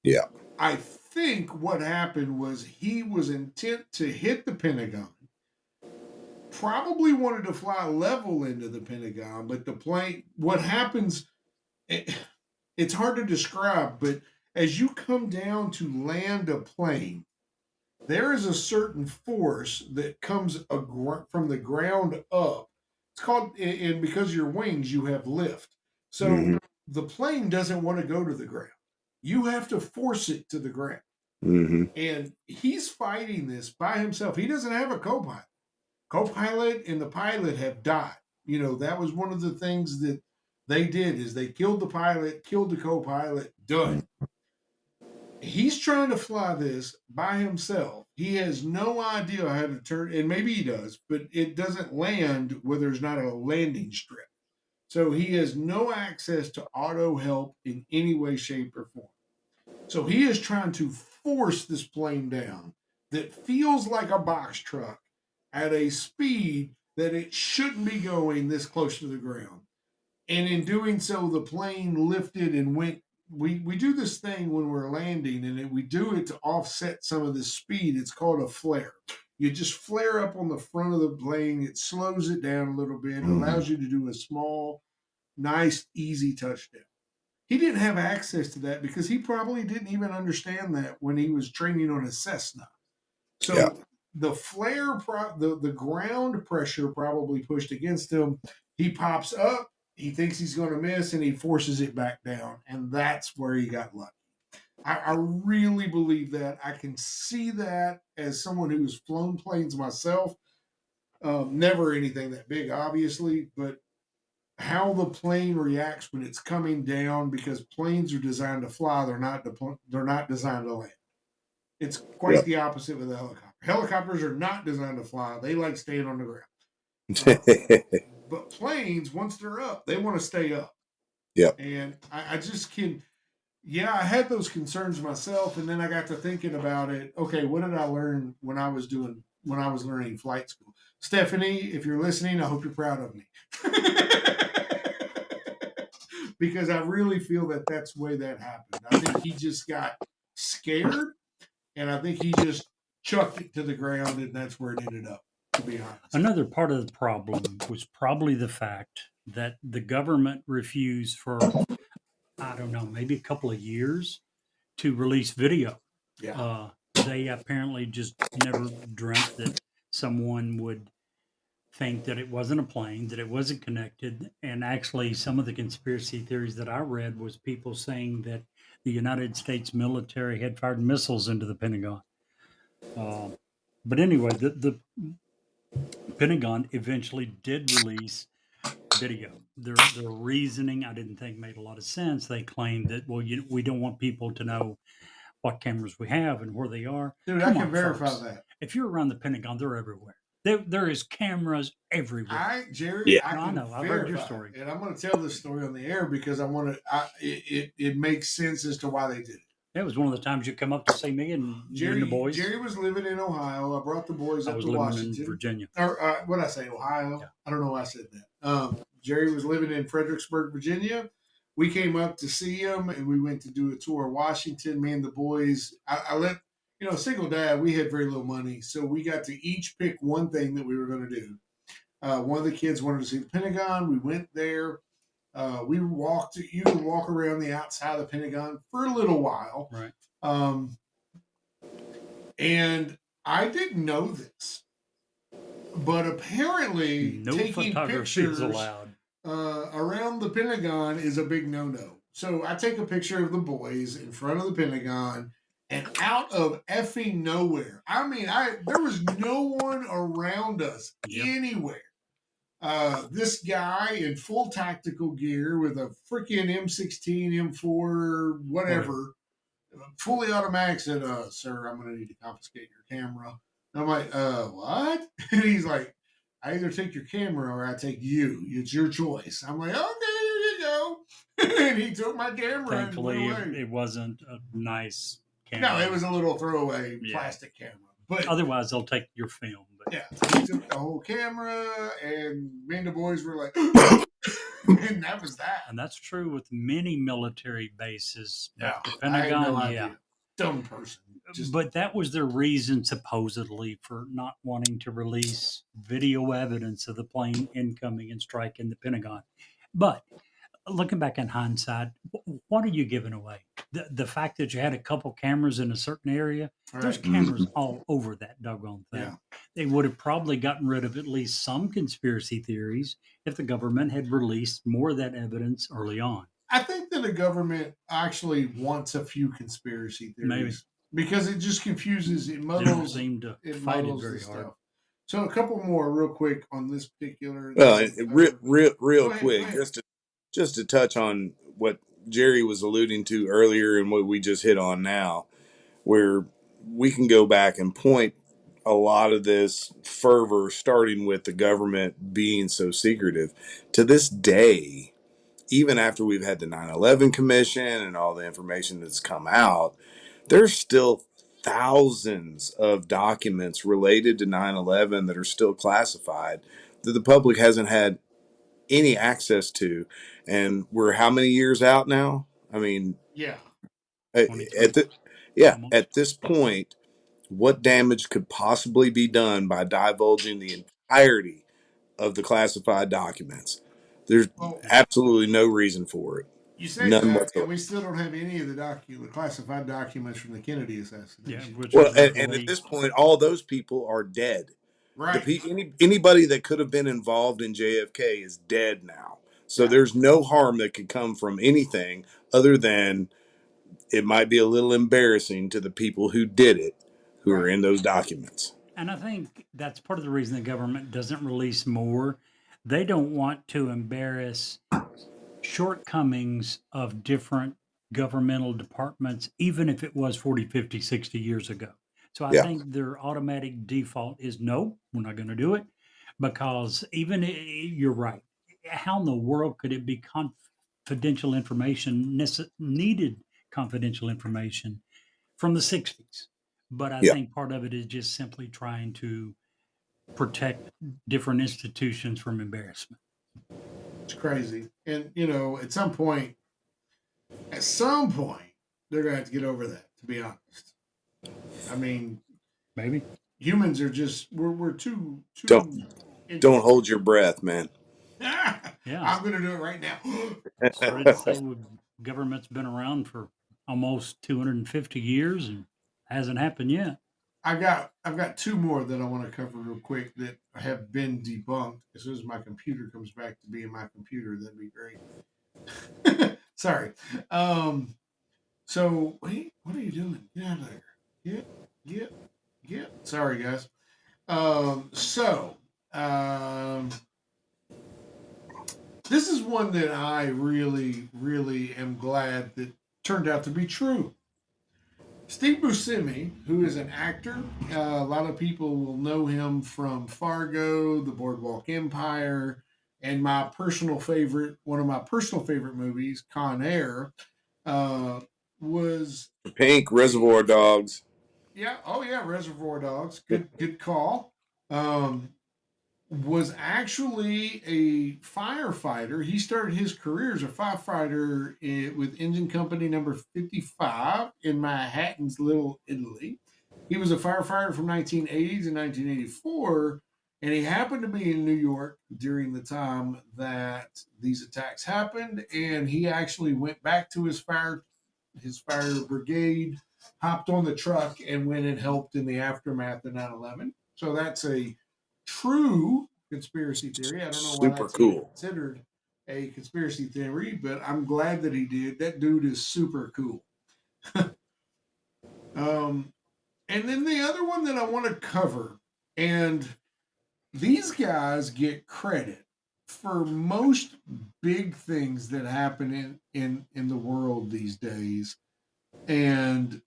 Yeah. I think what happened was he was intent to hit the Pentagon. Probably wanted to fly level into the Pentagon, but the plane, what happens, it's hard to describe, but as you come down to land a plane, there is a certain force that comes from the ground up. It's called, and because of your wings, you have lift. So Mhm. the plane doesn't want to go to the ground. You have to force it to the ground. Mhm. And he's fighting this by himself. He doesn't have a co-pilot. Co-pilot and the pilot have died. You know, that was one of the things that they did is they killed the pilot, killed the co-pilot, done. He's trying to fly this by himself. He has no idea how to turn, and maybe he does, but it doesn't land where there's not a landing strip. So he has no access to auto help in any way, shape, or form. So he is trying to force this plane down that feels like a box truck at a speed that it shouldn't be going this close to the ground. And in doing so, the plane lifted and went. We do this thing when we're landing, and we do it to offset some of the speed. It's called a flare. You just flare up on the front of the plane. It slows it down a little bit. It allows you to do a small, nice, easy touchdown. He didn't have access to that because he probably didn't even understand that when he was training on a Cessna. So Yeah. the flare, the ground pressure probably pushed against him. He pops up. He thinks he's going to miss, and he forces it back down, and that's where he got lucky. I really believe that. I can see that as someone who's flown planes myself. Never anything that big, obviously, but how the plane reacts when it's coming down, because planes are designed to fly. They're not designed to land. It's quite Yeah. the opposite with a helicopter. Helicopters are not designed to fly. They like staying on the ground. But planes, once they're up, they want to stay up. Yep. And I just can, yeah, I had those concerns myself. And then I got to thinking about it. Okay, what did I learn when I was learning flight school? Stephanie, if you're listening, I hope you're proud of me. Because I really feel that that's the way that happened. I think he just got scared, and I think he just chucked it to the ground, and that's where it ended up, to be honest. Another part of the problem was probably the fact that the government refused for, I don't know, maybe a couple of years to release video. Yeah. They apparently just never dreamt that someone would think that it wasn't a plane, that it wasn't connected. And actually, some of the conspiracy theories that I read was people saying that the United States military had fired missiles into the Pentagon. But anyway, the Pentagon eventually did release video. Their reasoning, I didn't think made a lot of sense. They claimed that, well, we don't want people to know what cameras we have and where they are. Dude, Come I can on, verify folks. that. If you're around the Pentagon, they're everywhere. There is cameras everywhere. Jerry, Yeah. I I can know. I've verify, heard your story. and I'm going to tell this story on the air because I want to. It makes sense as to why they did it. It was one of the times you come up to see me and you and the boys. Jerry was living in Ohio. I brought the boys I up was to living Washington. in Virginia. Or what did I say? Ohio? Yeah. I don't know why I said that. Jerry was living in Fredericksburg, Virginia. we came up to see him, and we went to do a tour of Washington. Me and the boys. I let single dad. We had very little money, so we got to each pick one thing that we were going to do. One of the kids wanted to see the Pentagon. We went there. We walked. You could walk around the outside of the Pentagon for a little while. Right. And I didn't know this, but apparently No taking photography pictures is allowed. Around the Pentagon is a big no-no. So I take a picture of the boys in front of the Pentagon, and out of effing nowhere, I mean, there was no one around us anywhere. This guy in full tactical gear with a freaking M16, M4, whatever, fully automatic said, "Sir, I'm going to need to confiscate your camera." And I'm like, what? And he's like, "I either take your camera or I take you. It's your choice." I'm like, "Okay, here you go." And he took my camera. Thankfully, and went away. it wasn't a nice camera. No, it was a little throwaway plastic camera. But otherwise, they'll take your film. But yeah, he took the whole camera, and me and the boys were like, and that was that. And that's true with many military bases. Yeah, the Pentagon, I had no idea. Dumb person. But that was their reason, supposedly, for not wanting to release video evidence of the plane incoming and striking the Pentagon. But looking back in hindsight, what are you giving away? The fact that you had a couple cameras in a certain area, there's cameras all over that doggone thing. Yeah. They would have probably gotten rid of at least some conspiracy theories if the government had released more of that evidence early on. I think that the government actually wants a few conspiracy theories. Maybe. Because it just confuses, it muddles. They seem to fight it very hard. So a couple more real quick on this particular. Real quick, just to touch on what Jerry was alluding to earlier and what we just hit on now, where we can go back and point a lot of this fervor, starting with the government being so secretive. To this day, even after we've had the 9/11 Commission and all the information that's come out, there's still thousands of documents related to 9/11 that are still classified that the public hasn't had any access to. And we're how many years out now? I mean, at this point, what damage could possibly be done by divulging the entirety of the classified documents? There's absolutely no reason for it. You say none that, and we still don't have any of the classified documents from the Kennedy assassination. And at this point, all those people are dead. Right. Anybody that could have been involved in JFK is dead now. So there's no harm that could come from anything other than it might be a little embarrassing to the people who did it, who are in those documents. And I think that's part of the reason the government doesn't release more. They don't want to embarrass shortcomings of different governmental departments, even if it was 40, 50, 60 years ago. So I think their automatic default is no, we're not going to do it, because even you're right. How in the world could it be confidential information, needed confidential information from the 60s? But I think part of it is just simply trying to protect different institutions from embarrassment. It's crazy. And, at some point, they're going to have to get over that, to be honest. I mean, maybe humans are just, we're too. Don't hold your breath, man. I'm going to do it right now. Government's been around for almost 250 years and hasn't happened yet. I've got two more that I want to cover real quick that have been debunked. As soon as my computer comes back to being my computer, that'd be great. Sorry. So wait, what are you doing? Get out of there. Get. Sorry, guys. This is one that I really, really am glad that turned out to be true. Steve Buscemi, who is an actor, a lot of people will know him from Fargo, The Boardwalk Empire, and one of my personal favorite movies, Con Air, was Pink, Reservoir Dogs. Yeah, Reservoir Dogs. Good call. was actually a firefighter. He started his career as a firefighter with engine company number 55 in Manhattan's Little Italy. He was a firefighter from 1980 to 1984, and he happened to be in New York during the time that these attacks happened. And he actually went back to his fire brigade, hopped on the truck, and went and helped in the aftermath of 9/11. So that's a true conspiracy theory. I don't know why Super that's even cool. considered a conspiracy theory, but I'm glad that he did. That dude is super cool. And then the other one that I want to cover, and these guys get credit for most big things that happen in the world these days, and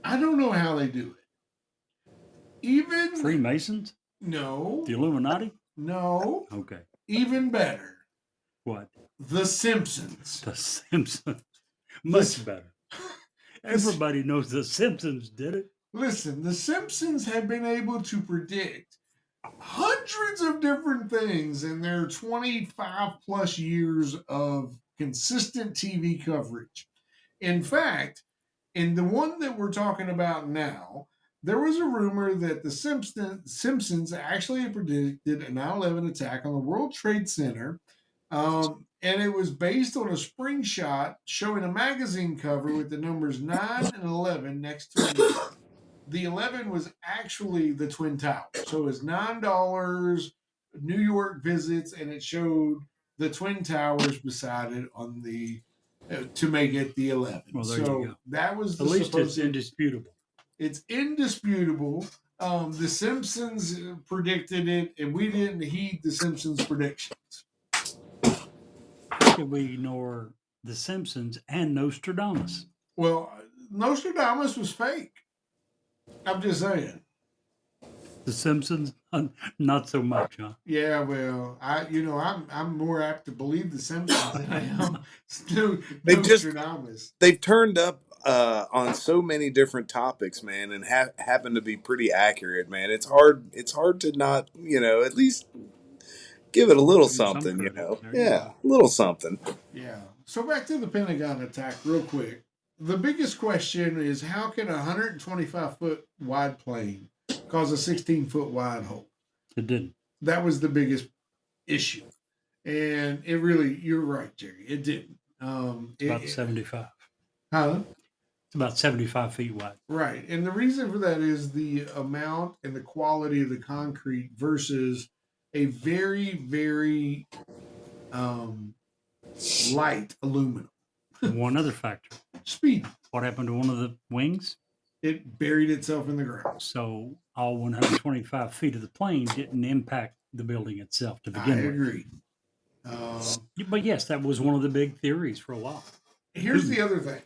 I don't know how they do it. Even Freemasons? no, The Illuminati? no, Okay. even better. What? The Simpsons. The Simpsons. Much better. Everybody knows the Simpsons did it. Listen, the Simpsons have been able to predict hundreds of different things in their 25 plus years of consistent TV coverage. In fact, in the one that we're talking about now, there was a rumor that the Simpsons actually predicted a 9/11 attack on the World Trade Center. And it was based on a spring shot showing a magazine cover with the numbers 9 and 11 next to each other. The 11 was actually the Twin Towers. So it was $9 New York visits, and it showed the Twin Towers beside it on the to make it the 11. Well, there so you go. that was At least it's indisputable. It's indisputable. The Simpsons predicted it, and we didn't heed the Simpsons predictions. How could we ignore the Simpsons and Nostradamus? Well, Nostradamus was fake. I'm just saying. The Simpsons, not so much, huh? Yeah, well, I'm more apt to believe the Simpsons than I am Nostradamus. They've turned up on so many different topics, man, and happen to be pretty accurate, man. It's hard to not, at least give it a little Give 'em some something, credit. There you Yeah, a little something. Yeah. So back to the Pentagon attack real quick. The biggest question is, how can a 125-foot wide plane cause a 16-foot wide hole? It didn't. That was the biggest issue. And it really, you're right, Jerry. It didn't. About 75. Huh? It's about 75 feet wide. Right. And the reason for that is the amount and the quality of the concrete versus a very, very light aluminum. One other factor. Speed. What happened to one of the wings? It buried itself in the ground. So all 125 feet of the plane didn't impact the building itself to begin with. Agree. But yes, that was one of the big theories for a while. Here's the other thing.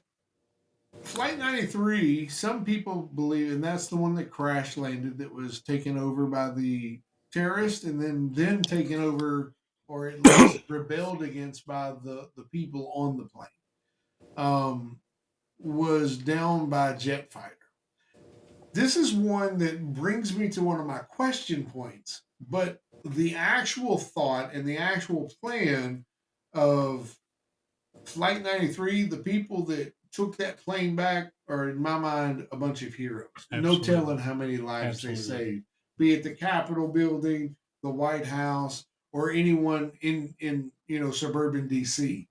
Flight 93, some people believe, and that's the one that crash landed, that was taken over by the terrorists and then taken over, or at least rebelled against by the people on the plane, was down by a jet fighter. This is one that brings me to one of my question points, but the actual thought and the actual plan of Flight 93, the people that took that plane back are, in my mind, a bunch of heroes. Absolutely. No telling how many lives they saved, be it the Capitol building, the White House, or anyone in suburban DC,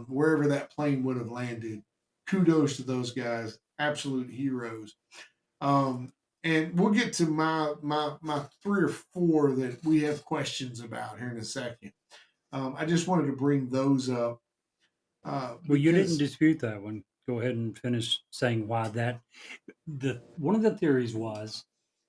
wherever that plane would have landed. Kudos to those guys, absolute heroes. And we'll get to my 3 or 4 that we have questions about here in a second. I just wanted to bring those up. Well, you didn't dispute that one. Go ahead and finish saying why that. One of the theories was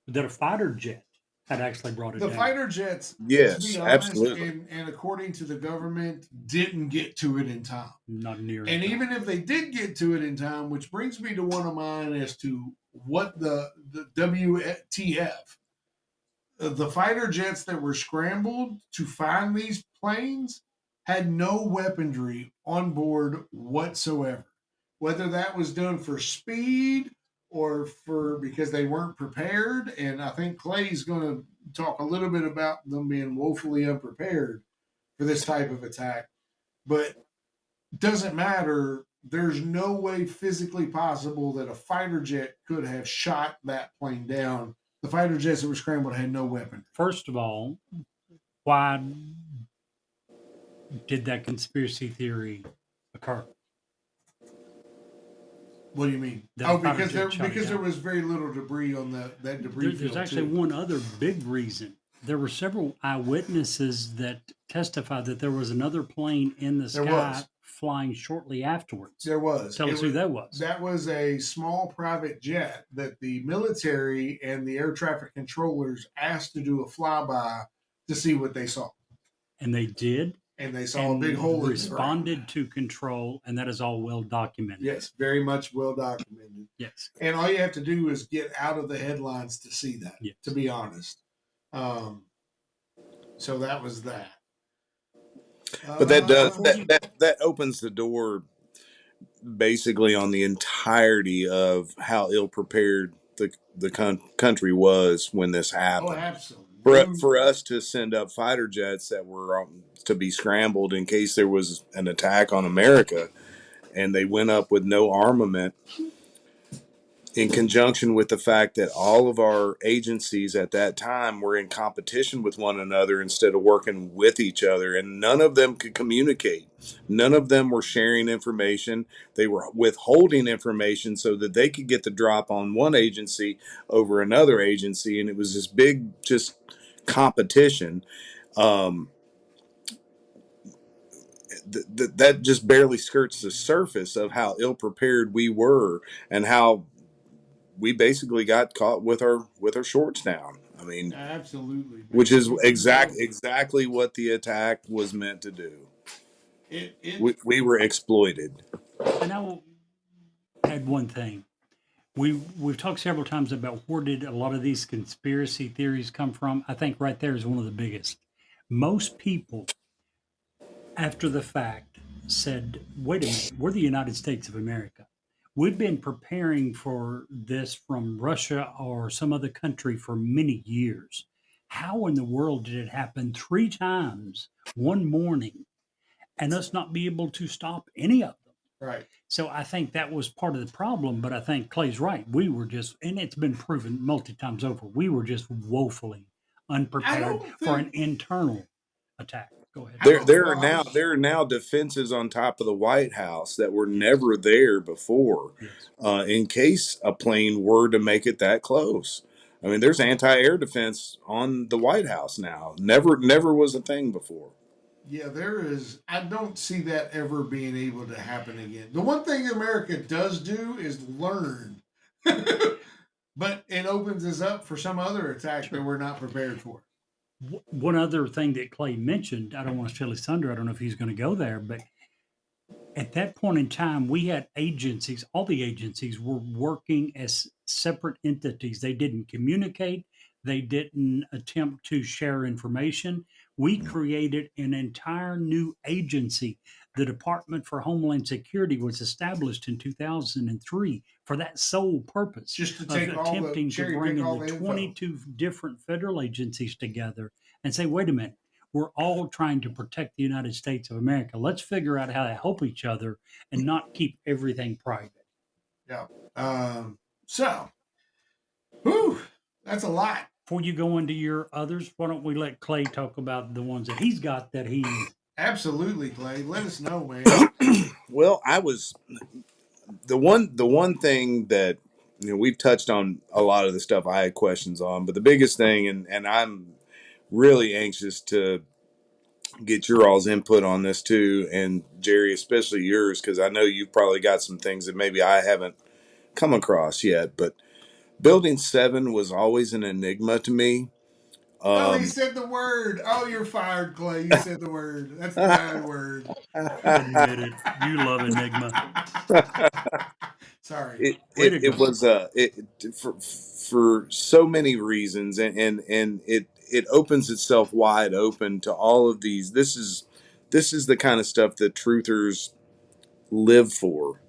that a fighter jet had actually brought it down. The fighter jets, Yes, to be honest, absolutely. and according to the government, didn't get to it in time. Not near. And even if they did get to it in time, which brings me to one of mine as to what the WTF, the fighter jets that were scrambled to find these planes had no weaponry on board whatsoever. Whether that was done for speed or for because they weren't prepared, and I think Clay's going to talk a little bit about them being woefully unprepared for this type of attack, but it doesn't matter. There's no way physically possible that a fighter jet could have shot that plane down. The fighter jets that were scrambled had no weapon. First of all, why did that conspiracy theory occur? What do you mean? That Because fighter jet shot it there down. was very little debris on that debris field. There's actually one other big reason. There were several eyewitnesses that testified that there was another plane in the sky flying shortly afterwards. There was. Tell us who that was. That was a small private jet that the military and the air traffic controllers asked to do a flyby to see what they saw. And they did. And they saw a big hole. Responded to control, and that is all well documented. Yes, very much well documented. Yes. And all you have to do is get out of the headlines to see that, yes. To be honest. So that was that. But that opens the door basically on the entirety of how ill prepared the country was when this happened. Oh, absolutely. For us to send up fighter jets that were to be scrambled in case there was an attack on America, and they went up with no armament, in conjunction with the fact that all of our agencies at that time were in competition with one another instead of working with each other, and none of them could communicate. None of them were sharing information. They were withholding information so that they could get the drop on one agency over another agency, and it was this big just competition. That just barely skirts the surface of how ill prepared we were and how we basically got caught with our shorts down. I mean, absolutely, which is exactly what the attack was meant to do. We were exploited. And I will add one thing. We've talked several times about where did a lot of these conspiracy theories come from. I think right there is one of the biggest. Most people, after the fact, said, wait a minute, we're the United States of America. We've been preparing for this from Russia or some other country for many years. How in the world did it happen 3 times one morning and us not be able to stop any of them? Right. So I think that was part of the problem, but I think Clay's right. We were just, and it's been proven multi times over, we were just woefully unprepared for an internal attack. Go ahead. There are now defenses on top of the White House that were never there before, in case a plane were to make it that close. I mean, there's anti-air defense on the White House now. Never was a thing before. Yeah, there is. I don't see that ever being able to happen again. The one thing America does do is learn, but it opens us up for some other attack that we're not prepared for. One other thing that Clay mentioned, I don't want to steal his thunder. I don't know if he's going to go there, but at that point in time, we had agencies, all the agencies were working as separate entities. They didn't communicate. They didn't attempt to share information. We created an entire new agency. The Department for Homeland Security was established in 2003 for that sole purpose, just to take attempting to bring in the 22 different federal agencies together and say, wait a minute, we're all trying to protect the United States of America. Let's figure out how to help each other and not keep everything private. Yeah. So, whew, that's a lot. Before you go into your others, why don't we let Clay talk about the ones that he's got that he... Absolutely, Clay. Let us know, man. Well, I was the one thing that, you know, we've touched on a lot of the stuff I had questions on, but the biggest thing, and I'm really anxious to get your all's input on this too, and Jerry, especially yours, because I know you've probably got some things that maybe I haven't come across yet, but Building 7 was always an enigma to me. Oh, he said the word. Oh, you're fired, Clay. You said the word. That's the bad word. Admit it. You love enigma. Sorry. It was for so many reasons, and it opens itself wide open to all of these. This is the kind of stuff that truthers live for.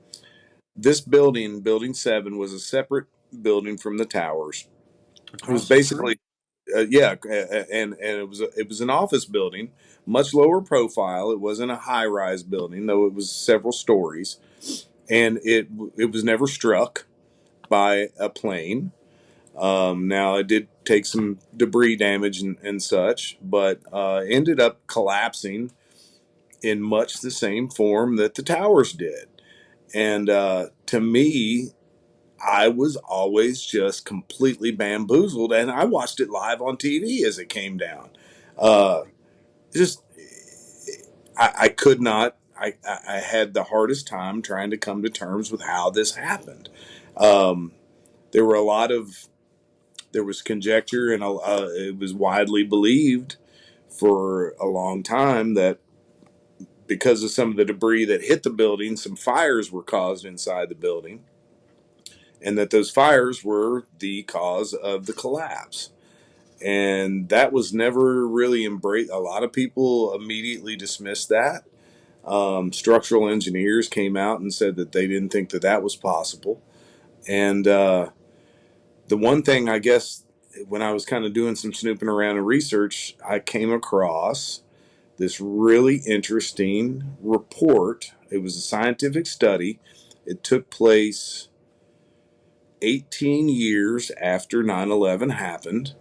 This building, Building 7, was a separate building from the towers. It was basically Yeah, and it was an office building, much lower profile. It wasn't a high rise building, though it was several stories, and it was never struck by a plane. Now it did take some debris damage and such, but ended up collapsing in much the same form that the towers did. And to me, I was always just completely bamboozled, and I watched it live on TV as it came down. Uh, just I could not. I had the hardest time trying to come to terms with how this happened. Um, there were a lot of there was conjecture, and it was widely believed for a long time that because of some of the debris that hit the building, some fires were caused inside the building, and that those fires were the cause of the collapse. And that was never really embraced. A lot of people immediately dismissed that. Structural engineers came out and said that they didn't think that that was possible. And the one thing, I guess, when I was kind of doing some snooping around and research, I came across this really interesting report. It was a scientific study. It took place 18 years after 9/11 happened,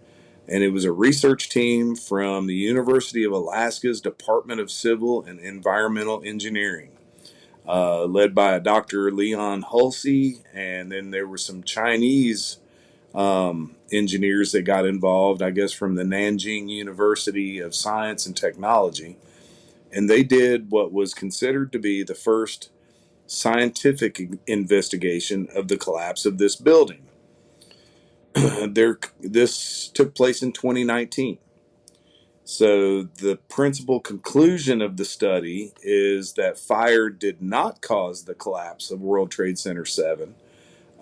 and it was a research team from the University of Alaska's Department of Civil and Environmental Engineering, led by a Dr. Leon Hulsey, and then there were some Chinese engineers that got involved, I guess, from the Nanjing University of Science and Technology. And they did what was considered to be the first scientific investigation of the collapse of this building. This took place in 2019. So the principal conclusion of the study is that fire did not cause the collapse of World Trade Center 7,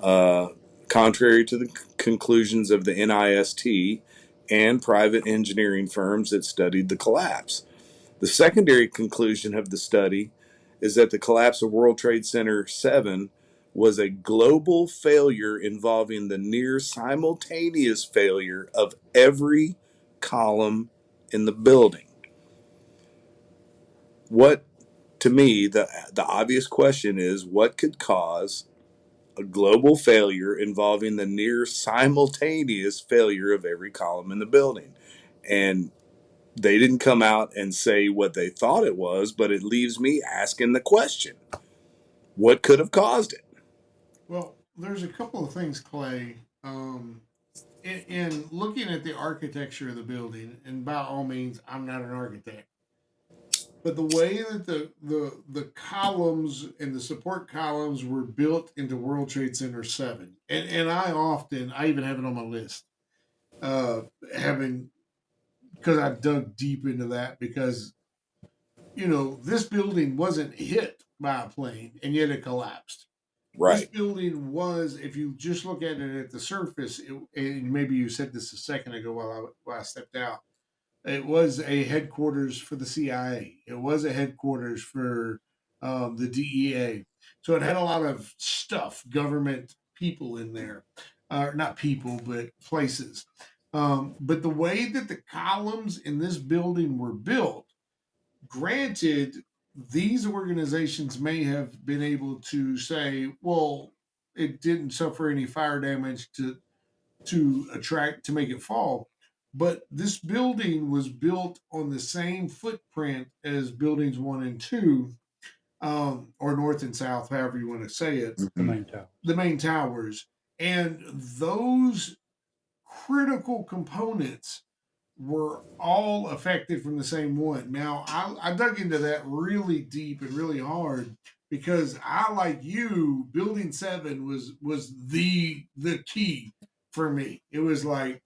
uh, contrary to the conclusions of the NIST and private engineering firms that studied the collapse. The secondary conclusion of the study is that the collapse of World Trade Center 7 was a global failure involving the near simultaneous failure of every column in the building. What, to me, the obvious question is, what could cause a global failure involving the near simultaneous failure of every column in the building? And they didn't come out and say what they thought it was, but it leaves me asking the question, what could have caused it? Well, there's a couple of things, Clay. In looking at the architecture of the building, and by all means, I'm not an architect, but the way that the columns and the support columns were built into World Trade Center 7, and I even have it on my list, uh, having because I dug deep into that because this building wasn't hit by a plane and yet it collapsed. This Right. building was, if you just look at it at the surface, and maybe you said this a second ago while I stepped out, it was a headquarters for the CIA. It was a headquarters for the DEA. So it had a lot of stuff, government people in there, not people, but places. But the way that the columns in this building were built, granted, these organizations may have been able to say, well, it didn't suffer any fire damage to make it fall. But this building was built on the same footprint as buildings 1 and 2, or north and south, however you want to say it, The main tower. the main towers. And those critical components were all affected from the same one. Now, I dug into that really deep and really hard because I, like you, Building 7 was the key for me. It was like,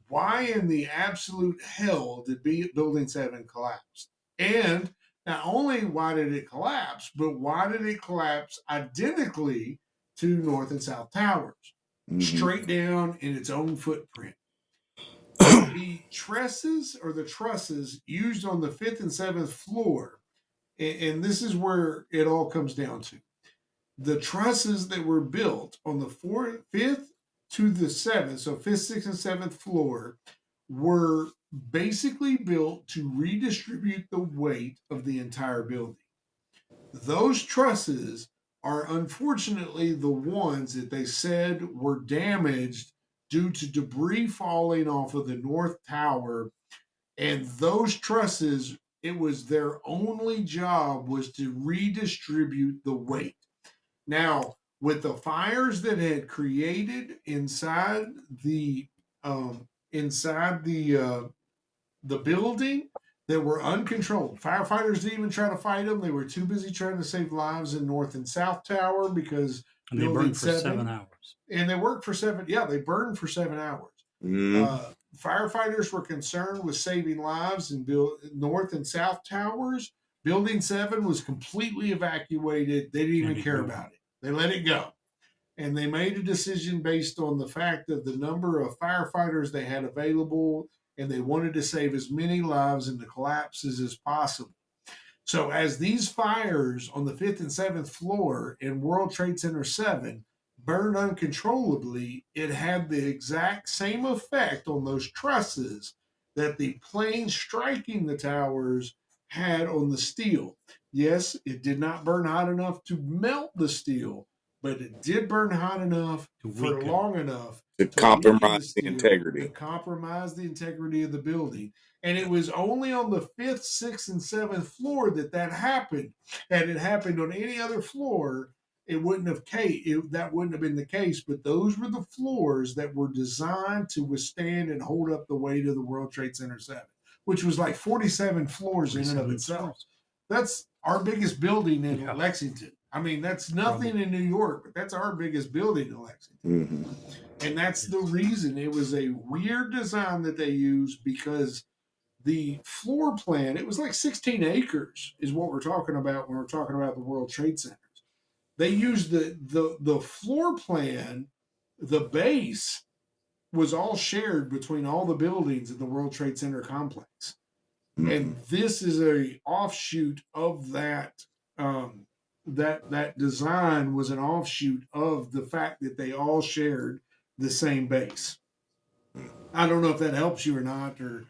why in the absolute hell did Building 7 collapse? And not only why did it collapse, but why did it collapse identically to North and South Towers, straight down in its own footprint? The trusses used on the fifth and seventh floor, and this is where it all comes down to. The trusses that were built on the fifth to the seventh, so fifth, sixth, and seventh floor, were basically built to redistribute the weight of the entire building. Those trusses are unfortunately the ones that they said were damaged due to debris falling off of the North Tower. And those trusses, it was their only job was to redistribute the weight. Now, with the fires that had created inside the building that were uncontrolled. Firefighters didn't even try to fight them. They were too busy trying to save lives in North and South Tower because And they burned for 7 hours. And they worked for 7. Yeah, they burned for 7 hours. Firefighters were concerned with saving lives in North and South Towers. Building 7 was completely evacuated. They didn't even care about it. They let it go. And they made a decision based on the fact of the number of firefighters they had available, and they wanted to save as many lives in the collapses as possible. So as these fires on the 5th and 7th floor in World Trade Center 7 burned uncontrollably, it had the exact same effect on those trusses that the planes striking the towers had on the steel. Yes, it did not burn hot enough to melt the steel, but it did burn hot enough for long enough to compromise the integrity. To compromise the integrity of the building. And it was only on the 5th, 6th, and 7th floor that happened. Had it happened on any other floor, that wouldn't have been the case. But those were the floors that were designed to withstand and hold up the weight of the World Trade Center 7, which was like 47 floors in and of itself. That's our biggest building in Lexington. I mean, that's nothing in New York, but that's our biggest building in Lexington. And that's the reason. It was a weird design that they used because the floor plan, it was like 16 acres is what we're talking about when we're talking about the World Trade Centers. They used the floor plan, the base was all shared between all the buildings in the World Trade Center complex. And this is a offshoot of that. That design was an offshoot of the fact that they all shared the same base. I don't know if that helps you or not, or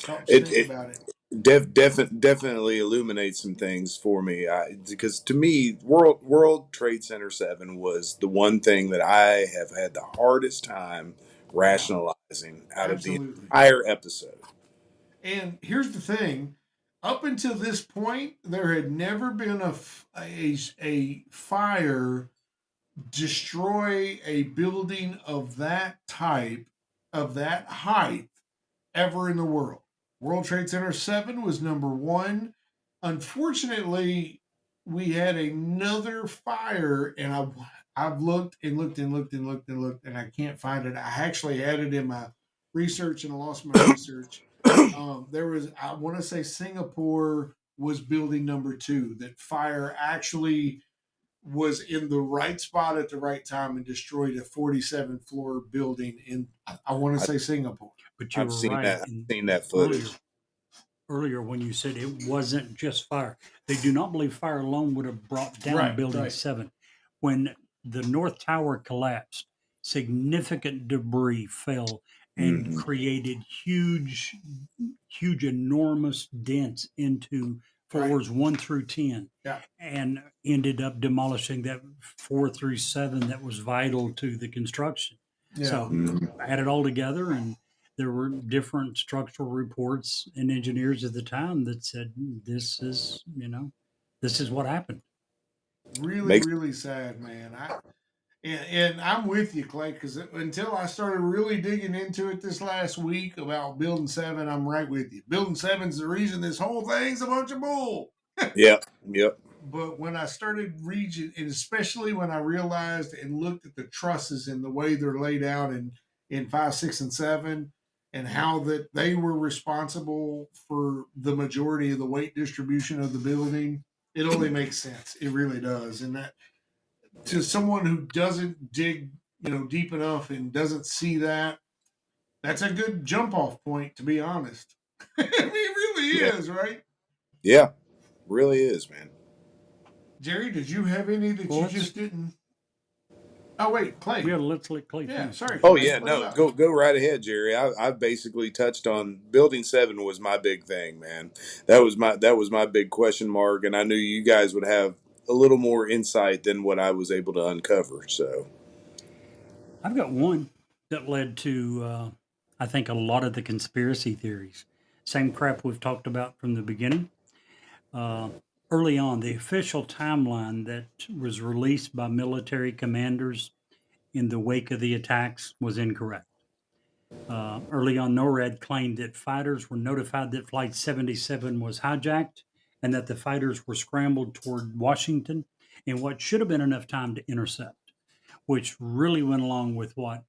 helps think about it. Definitely illuminates some things for me, because to me, World Trade Center 7 was the one thing that I have had the hardest time rationalizing out of the entire episode. And here's the thing. Up until this point, there had never been a fire destroy a building of that type, of that height, ever in the world. World Trade Center 7 was number 1. Unfortunately, we had another fire, and I've looked and looked and looked and looked and looked, and I can't find it. I actually had it in my research, and I lost my research. There was, I want to say Singapore was building number 2. That fire actually was in the right spot at the right time and destroyed a 47-floor building in, I want to say Singapore. But you were right. I've seen that footage. Earlier when you said it wasn't just fire. They do not believe fire alone would have brought down Building 7. When the North Tower collapsed, significant debris fell and created huge, enormous dents into floors 1 through 10, and ended up demolishing that 4 through 7 that was vital to the construction. So add it all together, and there were different structural reports and engineers at the time that said this is what happened. Really sad, man. And I'm with you, Clay, because until I started really digging into it this last week about Building 7, I'm right with you. Building 7's the reason this whole thing's a bunch of bull. Yep. But when I started reading, and especially when I realized and looked at the trusses and the way they're laid out in 5, 6, and 7, and how that they were responsible for the majority of the weight distribution of the building, it only makes sense. It really does. And that, to someone who doesn't dig, deep enough and doesn't see that, that's a good jump off point, to be honest. I mean, it really is, right? Yeah, really is, man. Jerry, did you have any that you just didn't? Oh wait, Clay. We gotta let's let Clay Yeah, finish. sorry. Oh Clay. yeah, What no, about? go right ahead, Jerry. I basically touched on building 7 was my big thing, man. That was my big question mark, and I knew you guys would have a little more insight than what I was able to uncover. So I've got one that led to, I think, a lot of the conspiracy theories. Same crap we've talked about from the beginning. Uh, Early on, the official timeline that was released by military commanders in the wake of the attacks was incorrect. Early on, NORAD claimed that fighters were notified that Flight 77 was hijacked and that the fighters were scrambled toward Washington in what should have been enough time to intercept, which really went along with what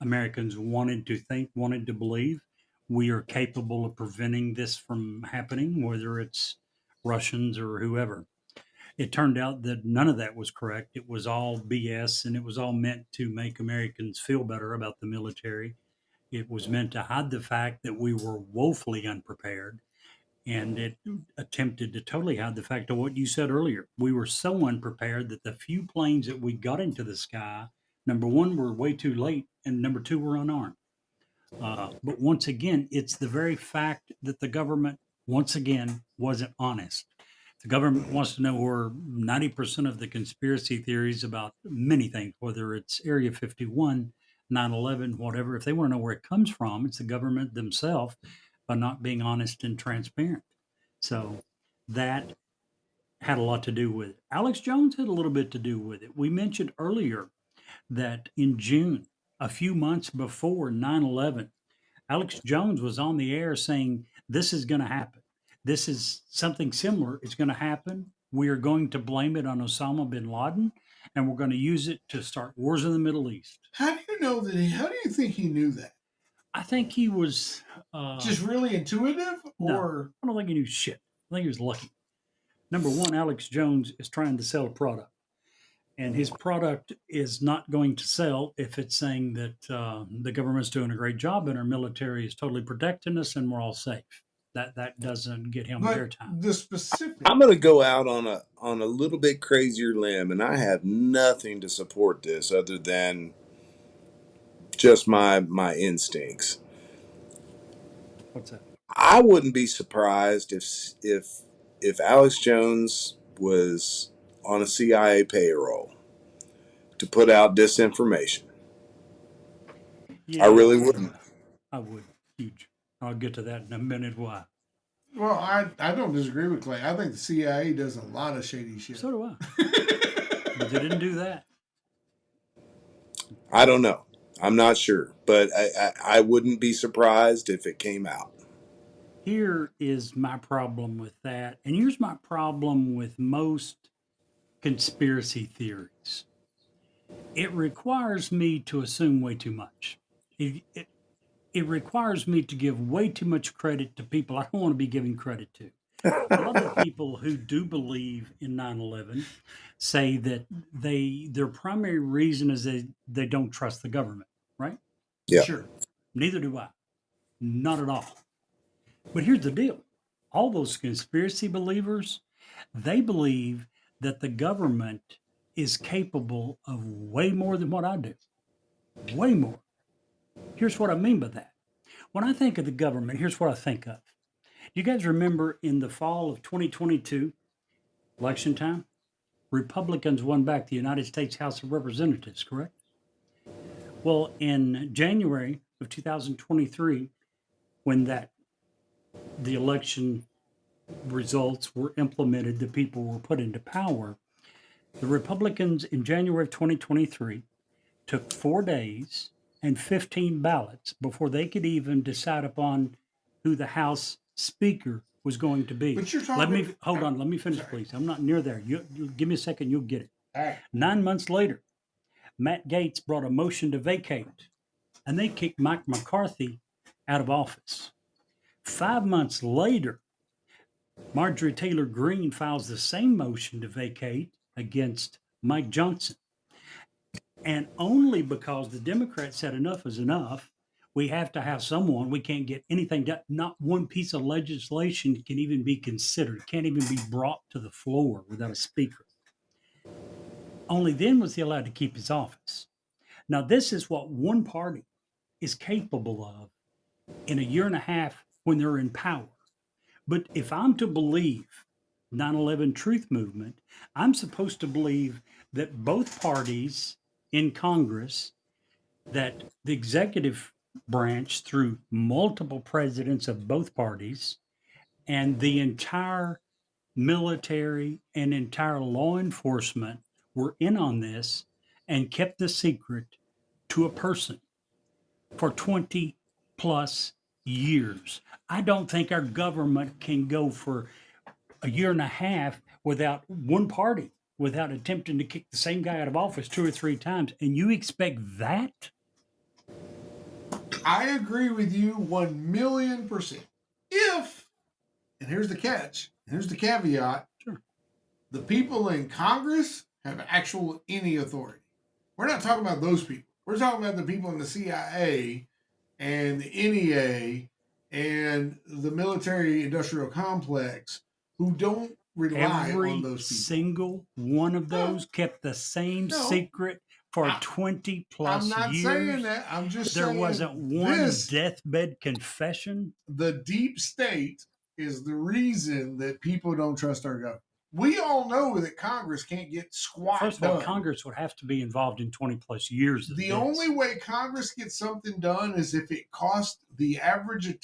Americans wanted to think, wanted to believe. We are capable of preventing this from happening, whether it's Russians or whoever. It turned out that none of that was correct. It was all BS, and it was all meant to make Americans feel better about the military. It was meant to hide the fact that we were woefully unprepared, and it attempted to totally hide the fact of what you said earlier. We were so unprepared that the few planes that we got into the sky, number one, were way too late, and number two, were unarmed. But once again, it's the very fact that the government, once again, wasn't honest. The government wants to know where 90% of the conspiracy theories about many things, whether it's Area 51, 9/11, whatever, if they want to know where it comes from, it's the government themselves by not being honest and transparent. So that had a lot to do with it. Alex Jones had a little bit to do with it. We mentioned earlier that in June, a few months before 9/11, Alex Jones was on the air saying, this is going to happen. This is something similar. It's going to happen. We are going to blame it on Osama bin Laden, and we're going to use it to start wars in the Middle East. How do you know that? How do you think he knew that? I think he was Just really intuitive, no, or I don't think he knew shit. I think he was lucky. Number one, Alex Jones is trying to sell a product, and his product is not going to sell if it's saying that the government's doing a great job and our military is totally protecting us and we're all safe. That doesn't get him but airtime. the specific. I'm going to go out on a little bit crazier limb, and I have nothing to support this other than just my instincts. What's that? I wouldn't be surprised if Alex Jones was on a CIA payroll to put out disinformation. Yeah, I really wouldn't. I would. Huge. I'll get to that in a minute. Why? Well, I don't disagree with Clay. I think the CIA does a lot of shady shit. So do I. But they didn't do that. I don't know. I'm not sure, but I wouldn't be surprised if it came out. Here is my problem with that. And here's my problem with most conspiracy theories. It requires me to assume way too much. It requires me to give way too much credit to people I don't want to be giving credit to. A lot of the people who do believe in 9/11 say that their primary reason is they don't trust the government, right? Yeah. Sure. Neither do I. Not at all. But here's the deal. All those conspiracy believers, they believe that the government is capable of way more than what I do. Way more. Here's what I mean by that. When I think of the government, here's what I think of. You guys remember in the fall of 2022, election time, Republicans won back the United States House of Representatives, correct? Well, in January of 2023, when the election results were implemented, the people were put into power, the Republicans in January of 2023 took 4 days and 15 ballots before they could even decide upon who the House Speaker was going to be. But you're Let me talking. hold on. Let me finish, please. I'm not near there. You give me a second. You'll get it. All right. 9 months later, Matt Gaetz brought a motion to vacate, and they kicked Mike McCarthy out of office. 5 months later, Marjorie Taylor Greene files the same motion to vacate against Mike Johnson. And only because the Democrats said enough is enough, we have to have someone, we can't get anything done. Not one piece of legislation can even be considered, can't even be brought to the floor without a speaker. Only then was he allowed to keep his office. Now, this is what one party is capable of in a year and a half when they're in power. But if I'm to believe 9/11 Truth Movement, I'm supposed to believe that both parties in Congress, that the executive branch through multiple presidents of both parties, and the entire military and entire law enforcement were in on this and kept the secret to a person for 20 plus years. I don't think our government can go for a year and a half without one party, without attempting to kick the same guy out of office 2 or 3 times. And you expect that? I agree with you 1,000,000%. If, and here's the catch, here's the caveat, Sure. the people in Congress have actual any authority. We're not talking about those people. We're talking about the people in the CIA and the NEA and the military industrial complex who don't rely Every on those people. single one of those kept the same No. secret for 20 plus I'm not years. saying that. I'm just There saying wasn't one this, deathbed confession. the deep state is the reason that people don't trust our government. We all know that Congress can't get squat First of all, done. Congress would have to be involved in 20 plus years of The this. only way Congress gets something done is if it costs the average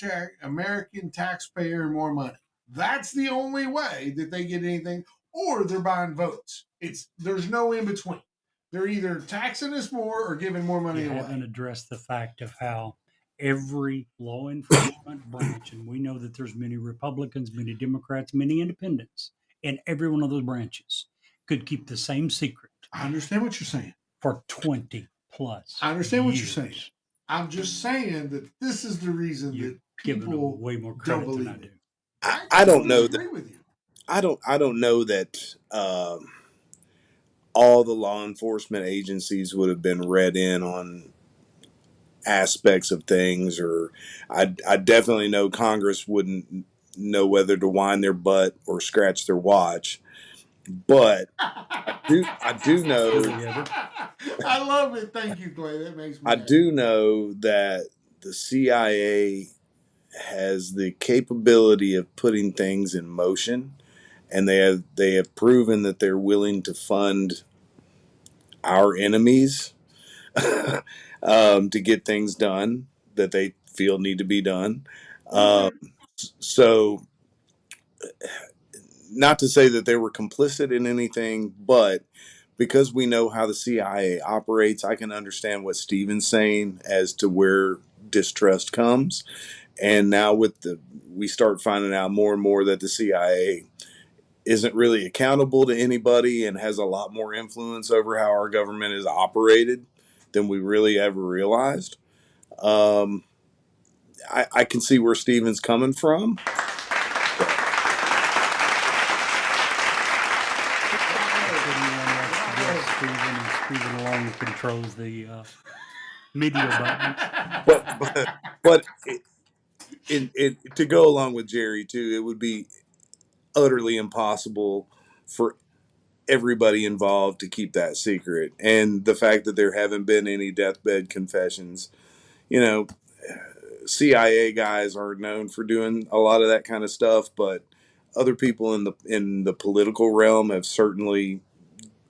American taxpayer more money. That's the only way that they get anything, or they're buying votes. There's no in between. They're either taxing us more or giving more money You away. haven't addressed the fact of how every law enforcement branch, and we know that there's many Republicans, many Democrats, many independents in every one of those branches, could keep the same secret I understand what you're saying. for 20 plus I understand what you're years. saying. I'm just saying that this is the reason You're that giving them people way more don't credit than believe I it. do. I don't know agree that. with you. I don't know that all the law enforcement agencies would have been read in on aspects of things, or I definitely know Congress wouldn't know whether to wind their butt or scratch their watch. But I do know Really, ever? I love it. Thank you, Clay. That makes me I happy. do know that the CIA has the capability of putting things in motion, and they have proven that they're willing to fund our enemies to get things done that they feel need to be done. So, not to say that they were complicit in anything, but because we know how the CIA operates, I can understand what Steven's saying as to where distrust comes. And now we start finding out more and more that the CIA isn't really accountable to anybody and has a lot more influence over how our government is operated than we really ever realized. I can see where Steven's coming from. Stephen alone controls the media button. But to go along with Jerry too, it would be utterly impossible for everybody involved to keep that secret. And the fact that there haven't been any deathbed confessions, CIA guys are known for doing a lot of that kind of stuff, but other people in the political realm have certainly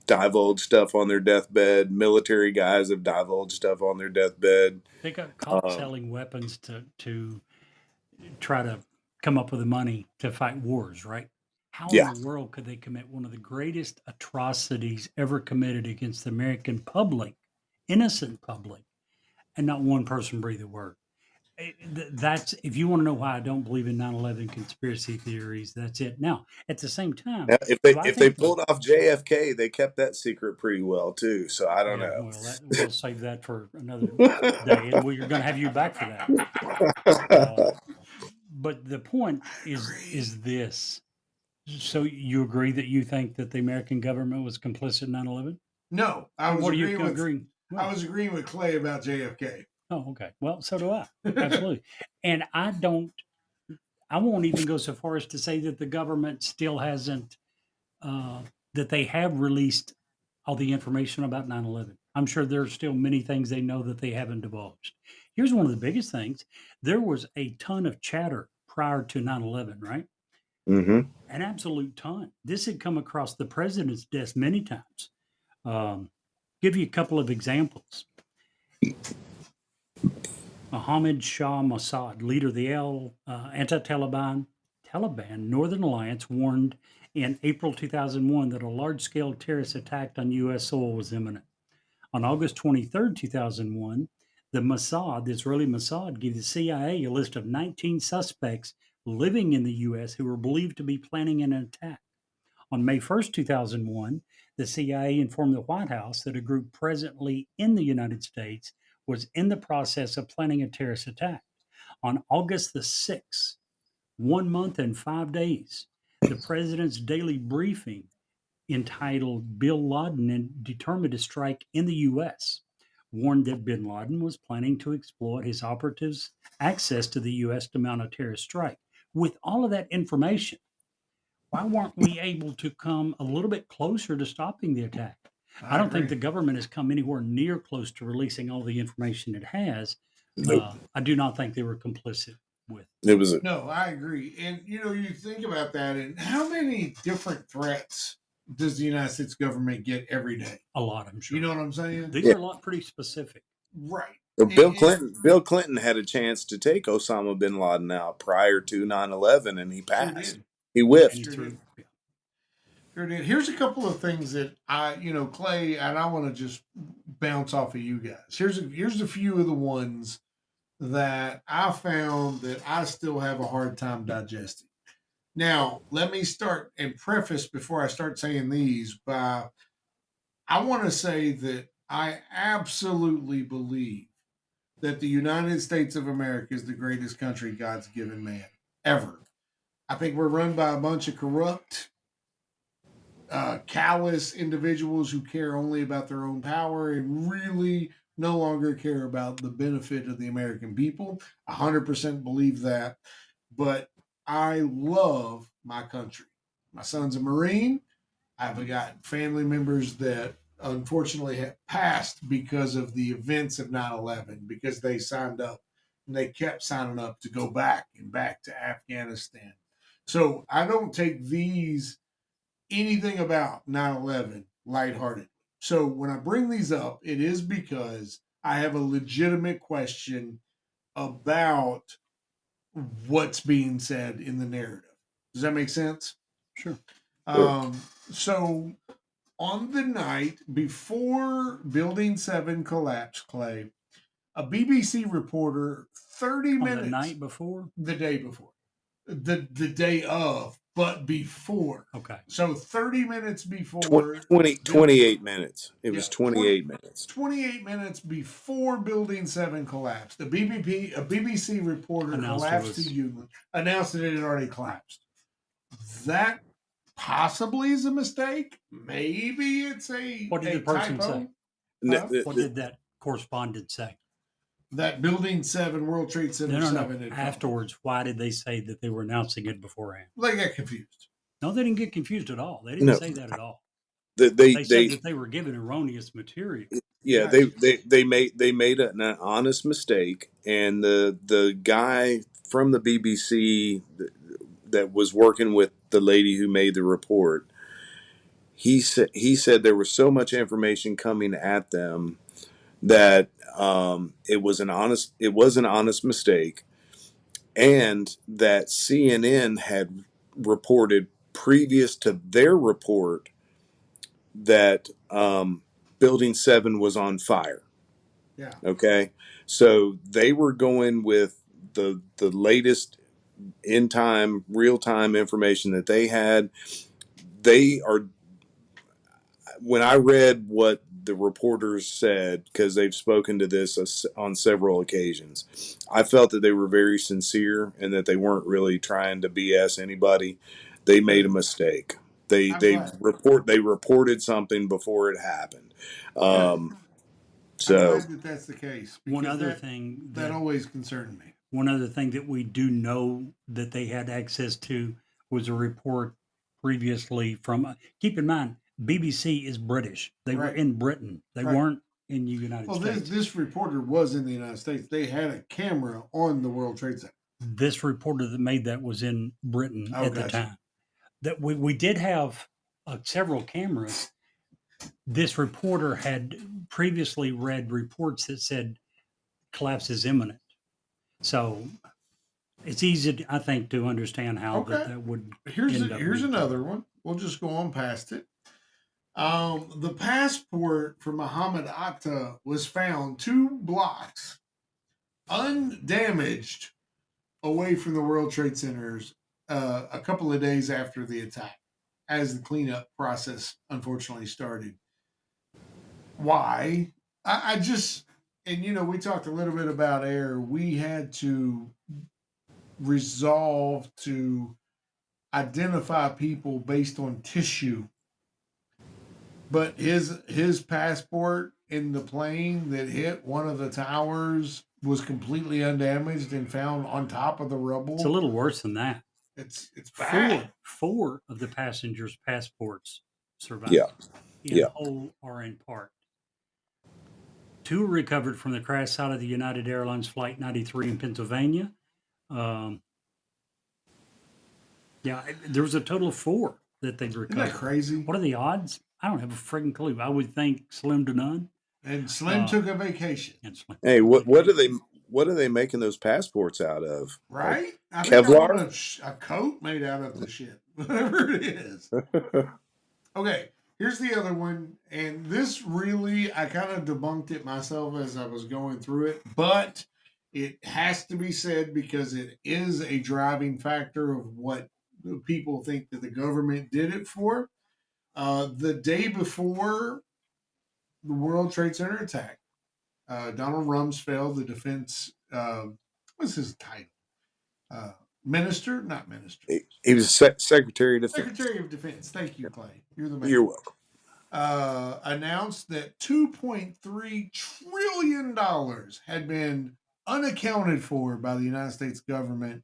divulged stuff on their deathbed. Military guys have divulged stuff on their deathbed. They got caught selling weapons to try to come up with the money to fight wars, right? How Yeah. in the world could they commit one of the greatest atrocities ever committed against the American public, innocent public, and not one person breathe a word? That's, if you want to know why I don't believe in 9/11 conspiracy theories, that's it. Now, at the same time, Now, do I if they think pulled off JFK, they kept that secret pretty well too. So I don't yeah, know. well, we'll save that for another day, and we're going to have you back for that. But the point is this. So you agree that you think that the American government was complicit in 9/11? No, I was What are you agreeing with agreeing? I was agreeing with Clay about JFK. Oh, okay. Well, so do I. Absolutely. And I won't even go so far as to say that the government still hasn't, that they have released all the information about 9/11. I'm sure there's still many things they know that they haven't divulged. Here's one of the biggest things. There was a ton of chatter prior to 9/11, right? Mm-hmm. An absolute ton. This had come across the president's desk many times. Um, give you a couple of examples. Mohammed Shah Mossad, leader of the anti-Taliban Northern Alliance, warned in April 2001 that a large-scale terrorist attack on U.S. soil was imminent. On August 23rd, 2001, the Israeli Mossad, gave the CIA a list of 19 suspects living in the U.S. who were believed to be planning an attack. On May 1st, 2001, the CIA informed the White House that a group presently in the United States was in the process of planning a terrorist attack. On August the 6th, 1 month and 5 days, the president's daily briefing entitled Bin Laden and Determined to Strike in the U.S. warned that bin Laden was planning to exploit his operatives' access to the U.S. to mount a terrorist strike. With all of that information, why weren't we able to come a little bit closer to stopping the attack? I don't think the government has come anywhere near close to releasing all the information it has. Nope. I do not think they were complicit with. It was No, I agree. And you think about that, and how many different threats does the United States government get every day? A lot, I'm sure. You know what I'm saying? These are a lot pretty specific. Right. Bill Clinton had a chance to take Osama bin Laden out prior to 9/11, and he passed. did. He whiffed. And through, yeah. Sure did. Here's a couple of things that Clay, and I want to just bounce off of you guys. Here's a few of the ones that I found that I still have a hard time digesting. Now, let me start and preface before I start saying these by I want to say that I absolutely believe that the United States of America is the greatest country God's given man ever. I think we're run by a bunch of corrupt, callous individuals who care only about their own power and really no longer care about the benefit of the American people. 100% believe that. But I love my country. My son's a Marine. I've got family members that unfortunately have passed because of the events of 9/11, because they signed up and they kept signing up to go back and back to Afghanistan. So I don't take anything about 9/11 lighthearted. So when I bring these up, it is because I have a legitimate question about what's being said in the narrative. Does that make sense? Sure. So on the night before Building 7 collapsed, Clay, a BBC reporter 30 minutes. On the night before? The day before. The day of, but before. Okay. So 30 minutes before. 28 minutes. It was 28 minutes. 28 minutes before Building 7 collapsed. A BBC reporter announced that it had already collapsed. That possibly is a mistake. Maybe it's a What did the person typo. say? What did that correspondent say? That Building 7, World Trade Center 7. Afterwards, why did they say that they were announcing it beforehand? They got confused. No, they didn't get confused at all. They didn't say that at all. They said that they were given erroneous material. Yeah, they made an honest mistake, and the guy from the BBC that was working with the lady who made the report, he said there was so much information coming at them that it was an honest mistake, and that CNN had reported previous to their report that Building 7 was on fire. Yeah. Okay. So they were going with the latest in time, real time information that they had. When I read what the reporters said, because they've spoken to this on several occasions, I felt that they were very sincere and that they weren't really trying to BS anybody. They made a mistake. They reported something before it happened. I'm glad that's the case. One other thing that always concerned me. One other thing that we do know that they had access to was a report previously from. Keep in mind, BBC is British. They were in Britain. They weren't in the United Well, States. this reporter was in the United States. They had a camera on the World Trade Center. This reporter that made that was in Britain Oh, at the gotcha. time. That we did have several cameras. This reporter had previously read reports that said collapse is imminent. So it's easy, I think, to understand how Okay. that would Here's end up here's being another covered. one. We'll just go on past it. The passport for Mohammed Atta was found 2 blocks undamaged away from the World Trade Centers a couple of days after the attack, as the cleanup process unfortunately started. Why? I just, and we talked a little bit about air. We had to resolve to identify people based on tissue. But his passport in the plane that hit one of the towers was completely undamaged and found on top of the rubble. It's a little worse than that. It's bad. Four of the passengers' passports survived. Yeah. In Yeah. whole or in part. 2 recovered from the crash site of the United Airlines Flight 93 in Pennsylvania. There was a total of 4 that they recovered. Isn't that crazy? What are the odds? I don't have a friggin' clue. I would think slim to none. And Slim took a vacation, And Slim. Hey, what are they making those passports out of? right? I Kevlar? think I want a coat made out of the shit, whatever it is. Okay, here's the other one, and this really, I kind of debunked it myself as I was going through it, but it has to be said because it is a driving factor of what people think that the government did it for. The day before the World Trade Center attack, Donald Rumsfeld, the defense, what's his title? Minister? Not minister. He was Secretary of Defense. Secretary of Defense. Thank you, Clay. You're the man. You're welcome. Announced that $2.3 trillion had been unaccounted for by the United States government.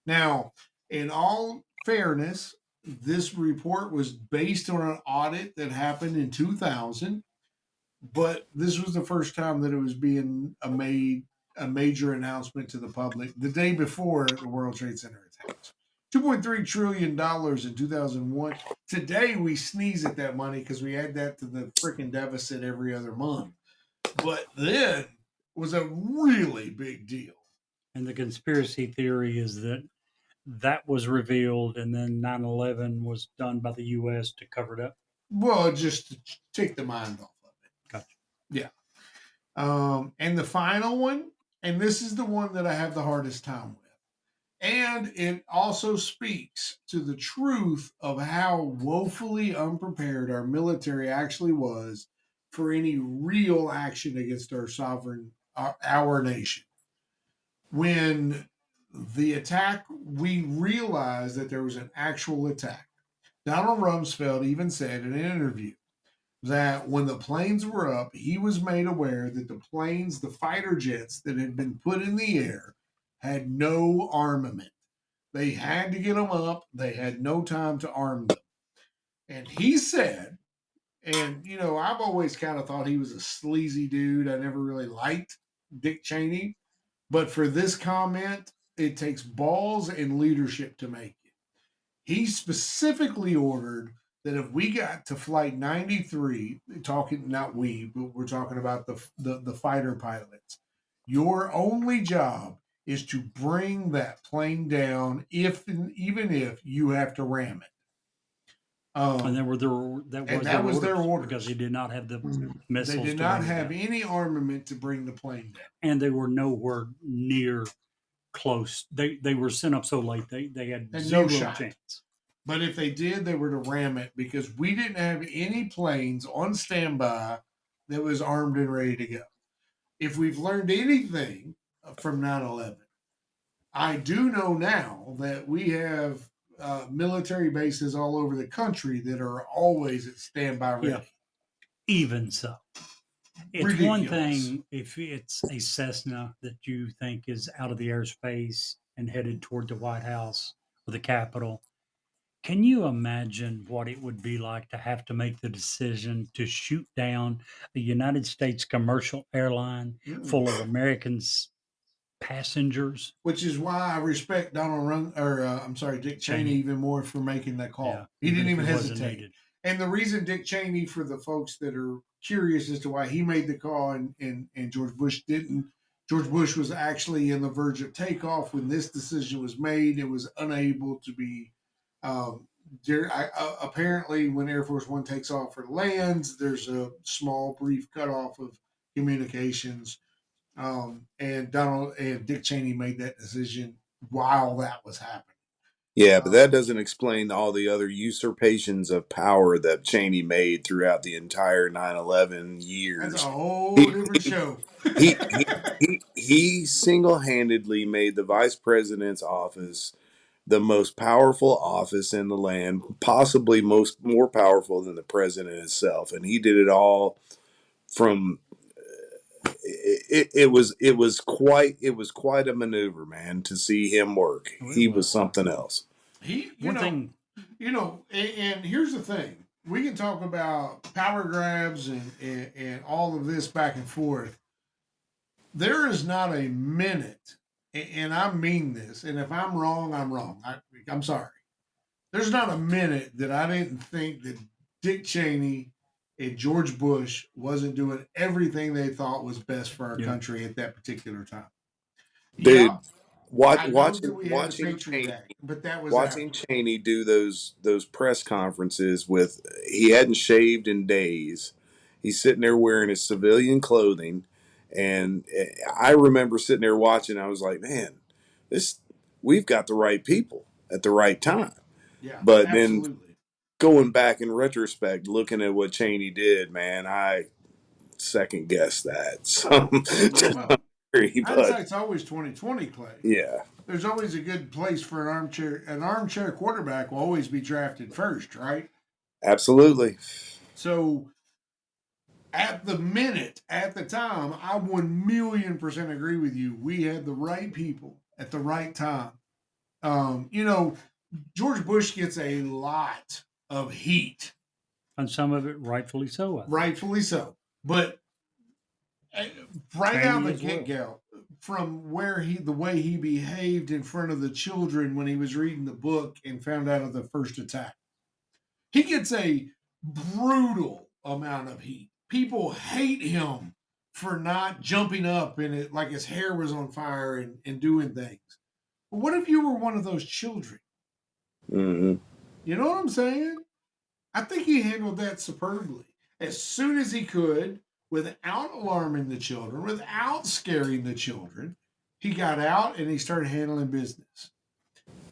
Now, in all fairness, this report was based on an audit that happened in 2000, but this was the first time that it was being made a major announcement to the public the day before the World Trade Center attacks. $2.3 trillion in 2001. Today, we sneeze at that money because we add that to the freaking deficit every other month. But then was a really big deal. And the conspiracy theory is that was revealed and then 9/11 was done by the U.S. to cover it up. Well, just to take the mind off of it. Gotcha. Yeah. And the final one, and this is the one that I have the hardest time with. And it also speaks to the truth of how woefully unprepared our military actually was for any real action against our sovereign, our nation. When the attack, we realized that there was an actual attack. Donald Rumsfeld even said in an interview that when the planes were up, he was made aware that the planes, the fighter jets that had been put in the air, had no armament. They had to get them up. They had no time to arm them. And he said, and I've always kind of thought he was a sleazy dude. I never really liked Dick Cheney. But for this comment, it takes balls and leadership to make it. He specifically ordered that if we got to flight 93, not we, but we're talking about the fighter pilots, your only job is to bring that plane down, even if you have to ram it. And that was their orders because they did not have the missiles. They did not have any armament to bring the plane down, and they were nowhere near close. They were sent up so late they had zero chance. But if they did, they were to ram it because we didn't have any planes on standby that was armed and ready to go. If we've learned anything from 9/11, I do know now that we have military bases all over the country that are always at standby ready. Yeah. Even so, it's ridiculous. One thing if it's a Cessna that you think is out of the airspace and headed toward the White House or the Capitol. Can you imagine what it would be like to have to make the decision to shoot down a United States commercial airline full of Americans passengers? Which is why I respect Dick Cheney Cheney. even more for making that call. Yeah, He even didn't if even it wasn't hesitate. needed. And the reason Dick Cheney, for the folks that are curious as to why he made the call and George Bush didn't, George Bush was actually in the verge of takeoff when this decision was made. It was unable to be. Apparently, when Air Force One takes off or lands, there's a small, brief cutoff of communications. And Dick Cheney made that decision while that was happening. Yeah, but that doesn't explain all the other usurpations of power that Cheney made throughout the entire 9/11 years. That's a whole He, different show. he single-handedly made the vice president's office the most powerful office in the land, possibly more powerful than the president itself, and he did it all from. It was quite a maneuver, man, to see him work. He was something else. And here's the thing: we can talk about power grabs and all of this back and forth. There is not a minute, and I mean this, and if I'm wrong, I'm wrong. I'm sorry. There's not a minute that I didn't think that Dick Cheney and George Bush wasn't doing everything they thought was best for our country at that particular time. Dude, watching Cheney do those press conferences with, he hadn't shaved in days. He's sitting there wearing his civilian clothing, and I remember sitting there watching. I was like, man, we've got the right people at the right time. Yeah, but absolutely. Then going back in retrospect, looking at what Cheney did, man, I second guess that. Hindsight's always 20/20, Clay. Yeah. There's always a good place for an armchair. An armchair quarterback will always be drafted first, right? Absolutely. So at the time, I 1,000,000% agree with you. We had the right people at the right time. George Bush gets a lot of heat. And some of it rightfully so. Rightfully so. But right out the get-go, from the way he behaved in front of the children when he was reading the book and found out of the first attack, he gets a brutal amount of heat. People hate him for not jumping up in it like his hair was on fire and doing things. But what if you were one of those children? Mm-hmm. You know what I'm saying? I think he handled that superbly. As soon as he could, without alarming the children, without scaring the children, he got out and he started handling business.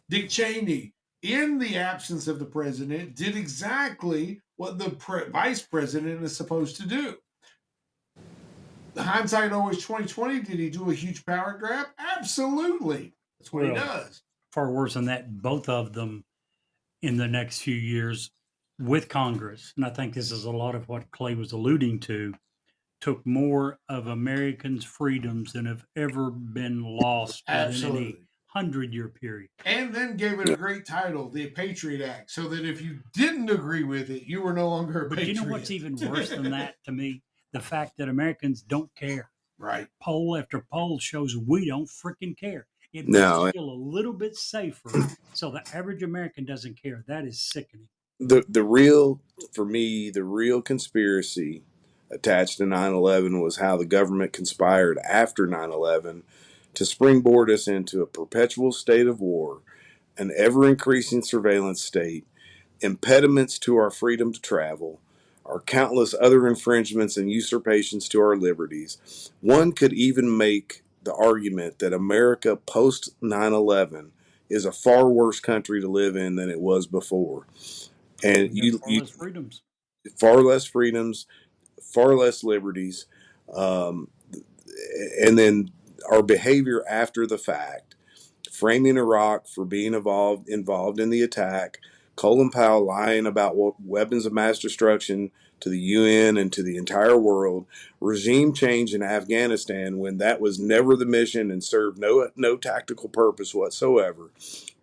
Dick Cheney, in the absence of the president, did exactly what the vice president is supposed to do. The hindsight always 20/20. Did he do a huge power grab? Absolutely. That's what he does. Far worse than that, both of them in the next few years with Congress, and I think this is a lot of what Clay was alluding to, took more of Americans' freedoms than have ever been lost in any 100-year period. And then gave it a great title, the Patriot Act, so that if you didn't agree with it, you were no longer a patriot. But you know what's even worse than that to me? The fact that Americans don't care. Right. Poll after poll shows we don't freaking care. It makes us feel a little bit safer, so the average American doesn't care. That is sickening. The real conspiracy attached to 9/11 was how the government conspired after 9/11 to springboard us into a perpetual state of war, an ever-increasing surveillance state, impediments to our freedom to travel, our countless other infringements and usurpations to our liberties. One could even make the argument that America post 9/11 is a far worse country to live in than it was before. And far less freedoms, far less liberties, and then our behavior after the fact, framing Iraq for being involved in the attack, Colin Powell lying about weapons of mass destruction to the UN and to the entire world, regime change in Afghanistan when that was never the mission and served no tactical purpose whatsoever,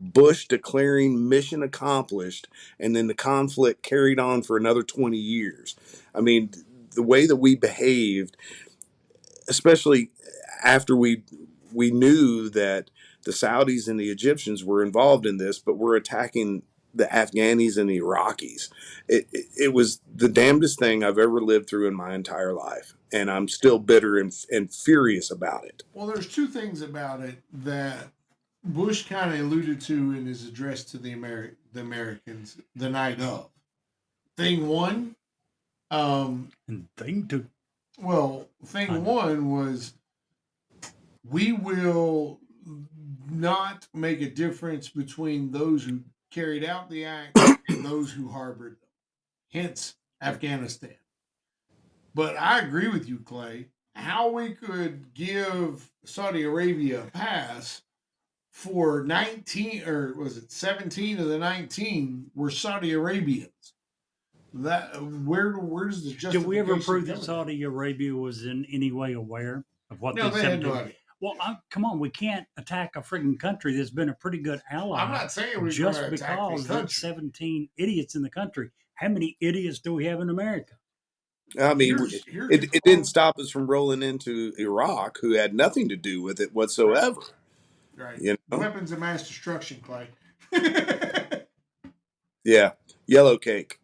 Bush declaring mission accomplished, and then the conflict carried on for another 20 years. I mean, the way that we behaved, especially after we knew that the Saudis and the Egyptians were involved in this, but were attacking the Afghanis and the Iraqis. It was the damnedest thing I've ever lived through in my entire life, and I'm still bitter and furious about it. Well, there's two things about it that Bush kind of alluded to in his address to the Americans the night of. Thing one, And thing two. well, thing one was we will not make a difference between those who carried out the act and those who harbored them. Hence, Afghanistan. But I agree with you, Clay. How we could give Saudi Arabia a pass for 19, or was it 17 of the 19 were Saudi Arabians? That where's the justification? Did we ever prove that coming? Saudi Arabia was in any way aware of what No, they they had said? no idea. Well, come on, we can't attack a freaking country that's been a pretty good ally. I'm not saying we're just going to attack because the there's country. 17 idiots in the country. How many idiots do we have in America? I mean, Here's it didn't stop us from rolling into Iraq, who had nothing to do with it whatsoever. right. You know? Weapons of mass destruction, Clay. Yeah, yellow cake.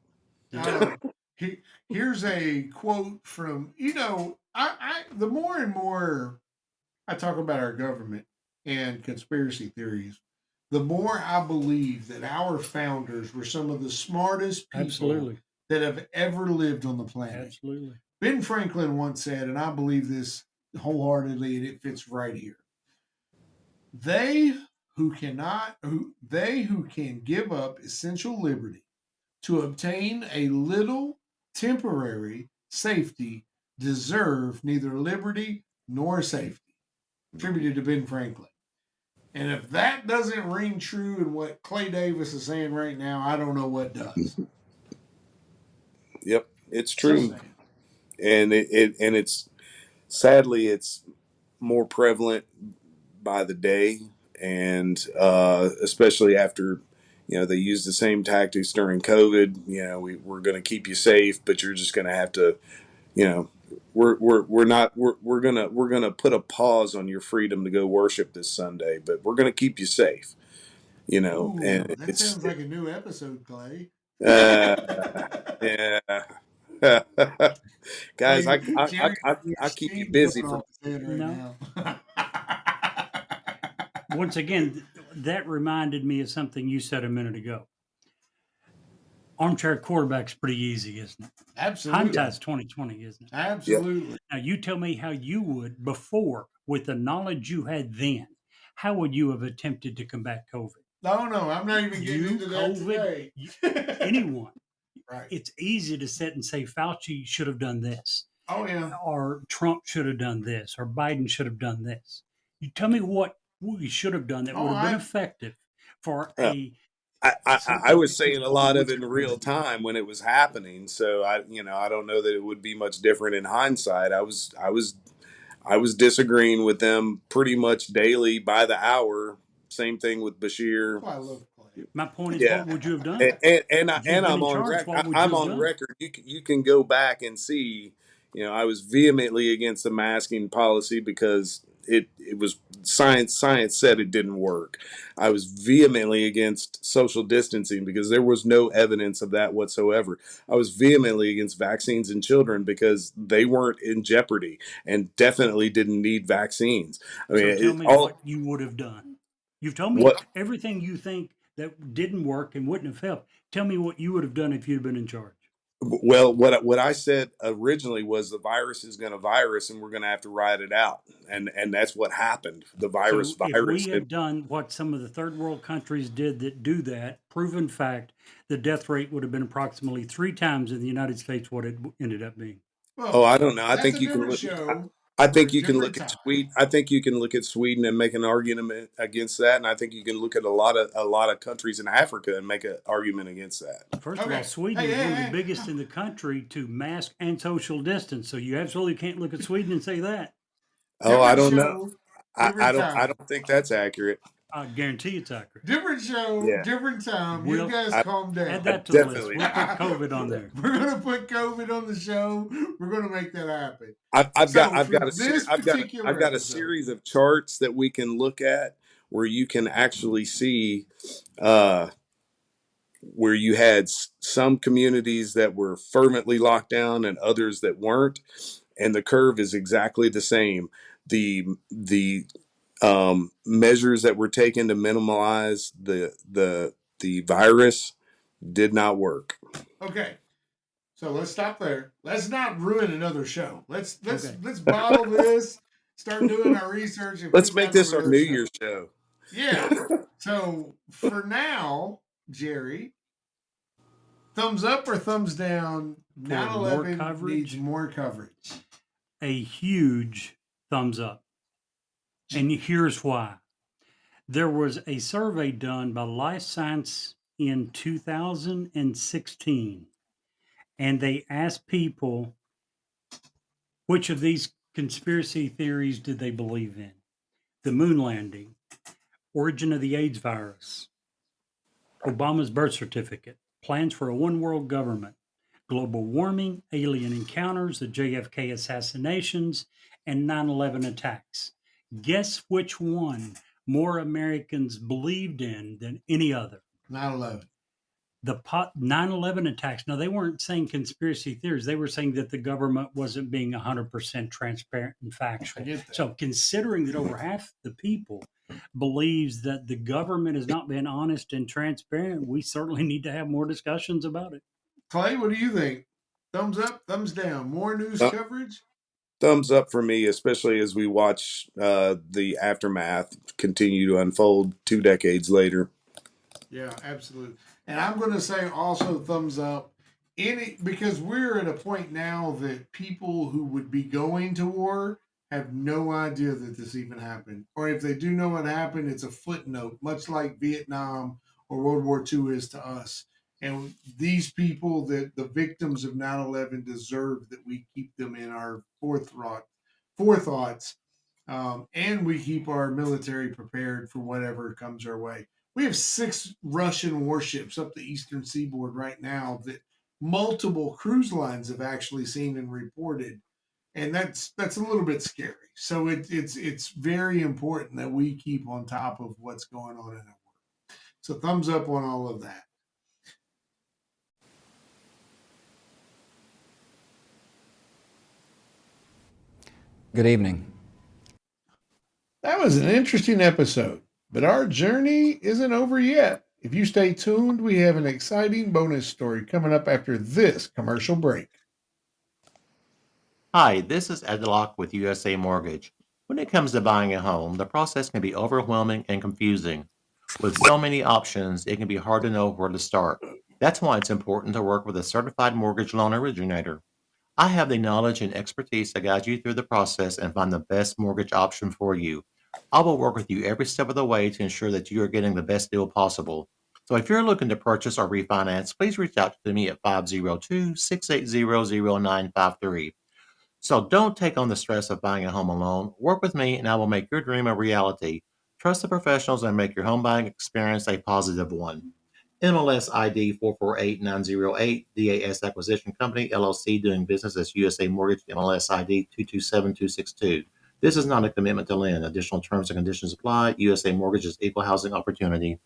Here's a quote from, the more and more I talk about our government and conspiracy theories, the more I believe that our founders were some of the smartest people Absolutely. that have ever lived on the planet. Absolutely. Ben Franklin once said, and I believe this wholeheartedly, and it fits right here. They who can give up essential liberty to obtain a little temporary safety deserve neither liberty nor safety. Attributed to Ben Franklin. And if that doesn't ring true in what Clay Davis is saying right now, I don't know what does. Yep, it's true, and it's sadly it's more prevalent by the day, and especially after they use the same tactics during COVID. We're going to keep you safe, but you're just going to have to, we're gonna put a pause on your freedom to go worship this Sunday, but we're going to keep you safe. Ooh, and that sounds like a new episode, Clay. Yeah. Guys, I keep you busy for no. Once again, that reminded me of something you said a minute ago. Armchair quarterback's pretty easy, isn't it? Absolutely. Hindsight's 2020, isn't it? Absolutely. Yep. Now you tell me how you would before, with the knowledge you had then. How would you have attempted to combat COVID? No, I'm not even getting into that today. Anyone. Right. It's easy to sit and say Fauci should have done this. Oh, yeah. Or Trump should have done this, or Biden should have done this. You tell me what we should have done that would have been effective for a. I was saying a lot of it in real time when it was happening, so I don't know that it would be much different in hindsight. I was disagreeing with them pretty much daily by the hour. Same thing with Bashir. Oh, I love Clay. My point is, what would you have done? And I'm on record. I'm on record. You can go back and see. I was vehemently against the masking policy because it was science said it didn't work. I was vehemently against social distancing because there was no evidence of that whatsoever. I was vehemently against vaccines in children because they weren't in jeopardy and definitely didn't need vaccines. I mean, so tell me what you would have done. You've told me everything you think that didn't work and wouldn't have helped. Tell me what you would have done if you'd been in charge. Well, what I said originally was the virus is going to virus, and we're going to have to ride it out, and that's what happened. The virus. If we had done what some of the third world countries did that do that, proven fact, the death rate would have been approximately 3 times in the United States what it ended up being. Well, I don't know. I think you can show. I for a think you can different look at time. Sweden. I think you can look at Sweden and make an argument against that, and I think you can look at a lot of countries in Africa and make an argument against that. First of all, Okay. Sweden Hey, is hey, one of the hey. biggest in the country to mask and social distance. So you absolutely can't look at Sweden and say that. Oh, I Different don't know. show, I, I different don't. I time. don't think that's accurate. I guarantee it's accurate. Different show, Yeah, different time. You We'll guys I, calm down. add I that to the list. definitely. We'll put COVID on there. We're gonna put COVID on the show. We're gonna make that happen. I've got. So I've for got a. this I've got. I've particular got a episode, series of charts that we can look at where you can actually see uh, where you had some communities that were fervently locked down and others that weren't, and the curve is exactly the same. The measures that were taken to minimize the virus did not work. okay. So let's stop there. Let's not ruin another show. Let's Okay. let's bottle this. Start doing our research and Let's put make that on this our another New show. Year's show. Yeah. So for now, Jerry, thumbs up or thumbs down? For 9/11 more coverage? needs more coverage. A huge thumbs up. And here's why. There was a survey done by Life Science in 2016, and they asked people which of these conspiracy theories did they believe in? The moon landing, origin of the AIDS virus, Obama's birth certificate, plans for a one world government, global warming, alien encounters, the JFK assassinations, and 9/11 attacks. Guess which one more Americans believed in than any other? 9/11. The 9/11 attacks. Now, they weren't saying conspiracy theories. They were saying that the government wasn't being 100% transparent and I factual. get that. So, considering that over half the people believes that the government has not been honest and transparent, we certainly need to have more discussions about it. Clay, what do you think? Thumbs up, thumbs down. More news Uh, coverage? Thumbs up for me, especially as we watch the aftermath continue to unfold 2 decades later. Yeah, absolutely. And I'm going to say also thumbs up. Because we're at a point now that people who would be going to war have no idea that this even happened. Or if they do know what happened, it's a footnote, much like Vietnam or World War II is to us. And these people, that the victims of 9/11, deserve that we keep them in our forethoughts, and we keep our military prepared for whatever comes our way. We have 6 Russian warships up the eastern seaboard right now that multiple cruise lines have actually seen and reported, and that's a little bit scary. So it's very important that we keep on top of what's going on in our world. So thumbs up on all of that. Good evening. That was an interesting episode, but our journey isn't over yet. If you stay tuned, we have an exciting bonus story coming up after this commercial break. Hi, this is Ed Locke with USA Mortgage. When it comes to buying a home, the process can be overwhelming and confusing. With so many options, it can be hard to know where to start. That's why it's important to work with a certified mortgage loan originator. I have the knowledge and expertise to guide you through the process and find the best mortgage option for you. I will work with you every step of the way to ensure that you are getting the best deal possible. So if you're looking to purchase or refinance, please reach out to me at 502-680-0953. So don't take on the stress of buying a home alone. Work with me and I will make your dream a reality. Trust the professionals and make your home buying experience a positive one. MLS ID 448908, DAS Acquisition Company, LLC, doing business as USA Mortgage, MLS ID 227262. This is not a commitment to lend. Additional terms and conditions apply. USA Mortgage is equal housing opportunity.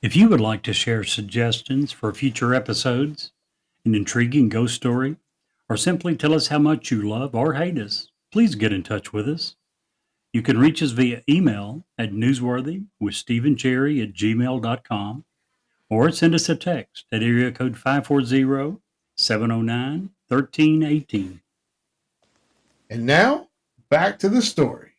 If you would like to share suggestions for future episodes, an intriguing ghost story, or simply tell us how much you love or hate us, please get in touch with us. You can reach us via email at newsworthy@gmail.com or send us a text at area code 540-709-1318. And now, back to the story.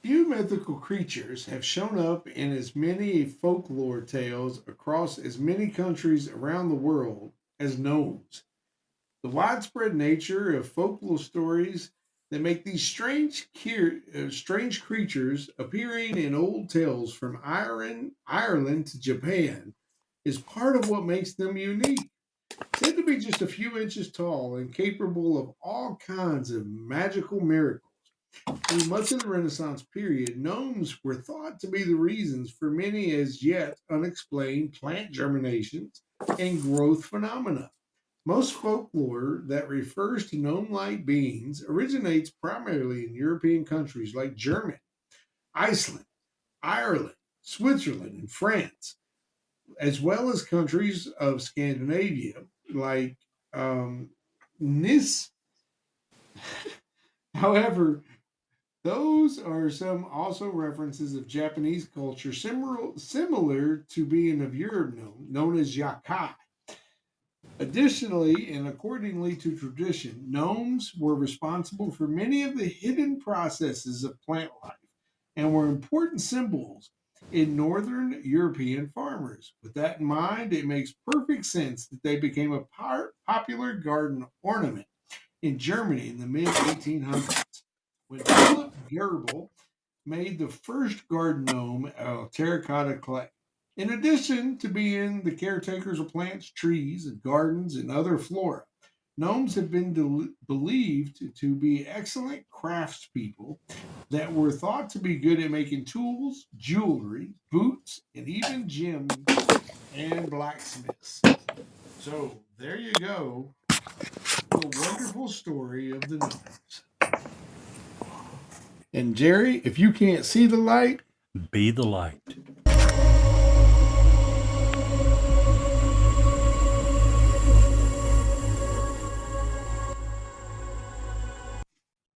Few mythical creatures have shown up in as many folklore tales across as many countries around the world as gnomes. The widespread nature of folklore stories that make these strange creatures appearing in old tales from Ireland to Japan is part of what makes them unique. Said to be just a few inches tall and capable of all kinds of magical miracles. Through much of the Renaissance period, gnomes were thought to be the reasons for many as yet unexplained plant germinations and growth phenomena. Most folklore that refers to gnome like beings originates primarily in European countries like Germany, Iceland, Ireland, Switzerland, and France, as well as countries of Scandinavia like Nis. However, those are some also references of Japanese culture similar to being of Europe known as yakai. Additionally, and accordingly to tradition, gnomes were responsible for many of the hidden processes of plant life and were important symbols in northern European farmers. With that in mind, it makes perfect sense that they became a popular garden ornament in Germany in the mid 1800s when Philip Gerbel made the first garden gnome out of terracotta clay. In addition to being the caretakers of plants, trees, and gardens and other flora, gnomes have been believed to be excellent craftspeople that were thought to be good at making tools, jewelry, boots, and even gems and blacksmiths. So there you go, the wonderful story of the gnomes. And Jerry, if you can't see the light, Be the light.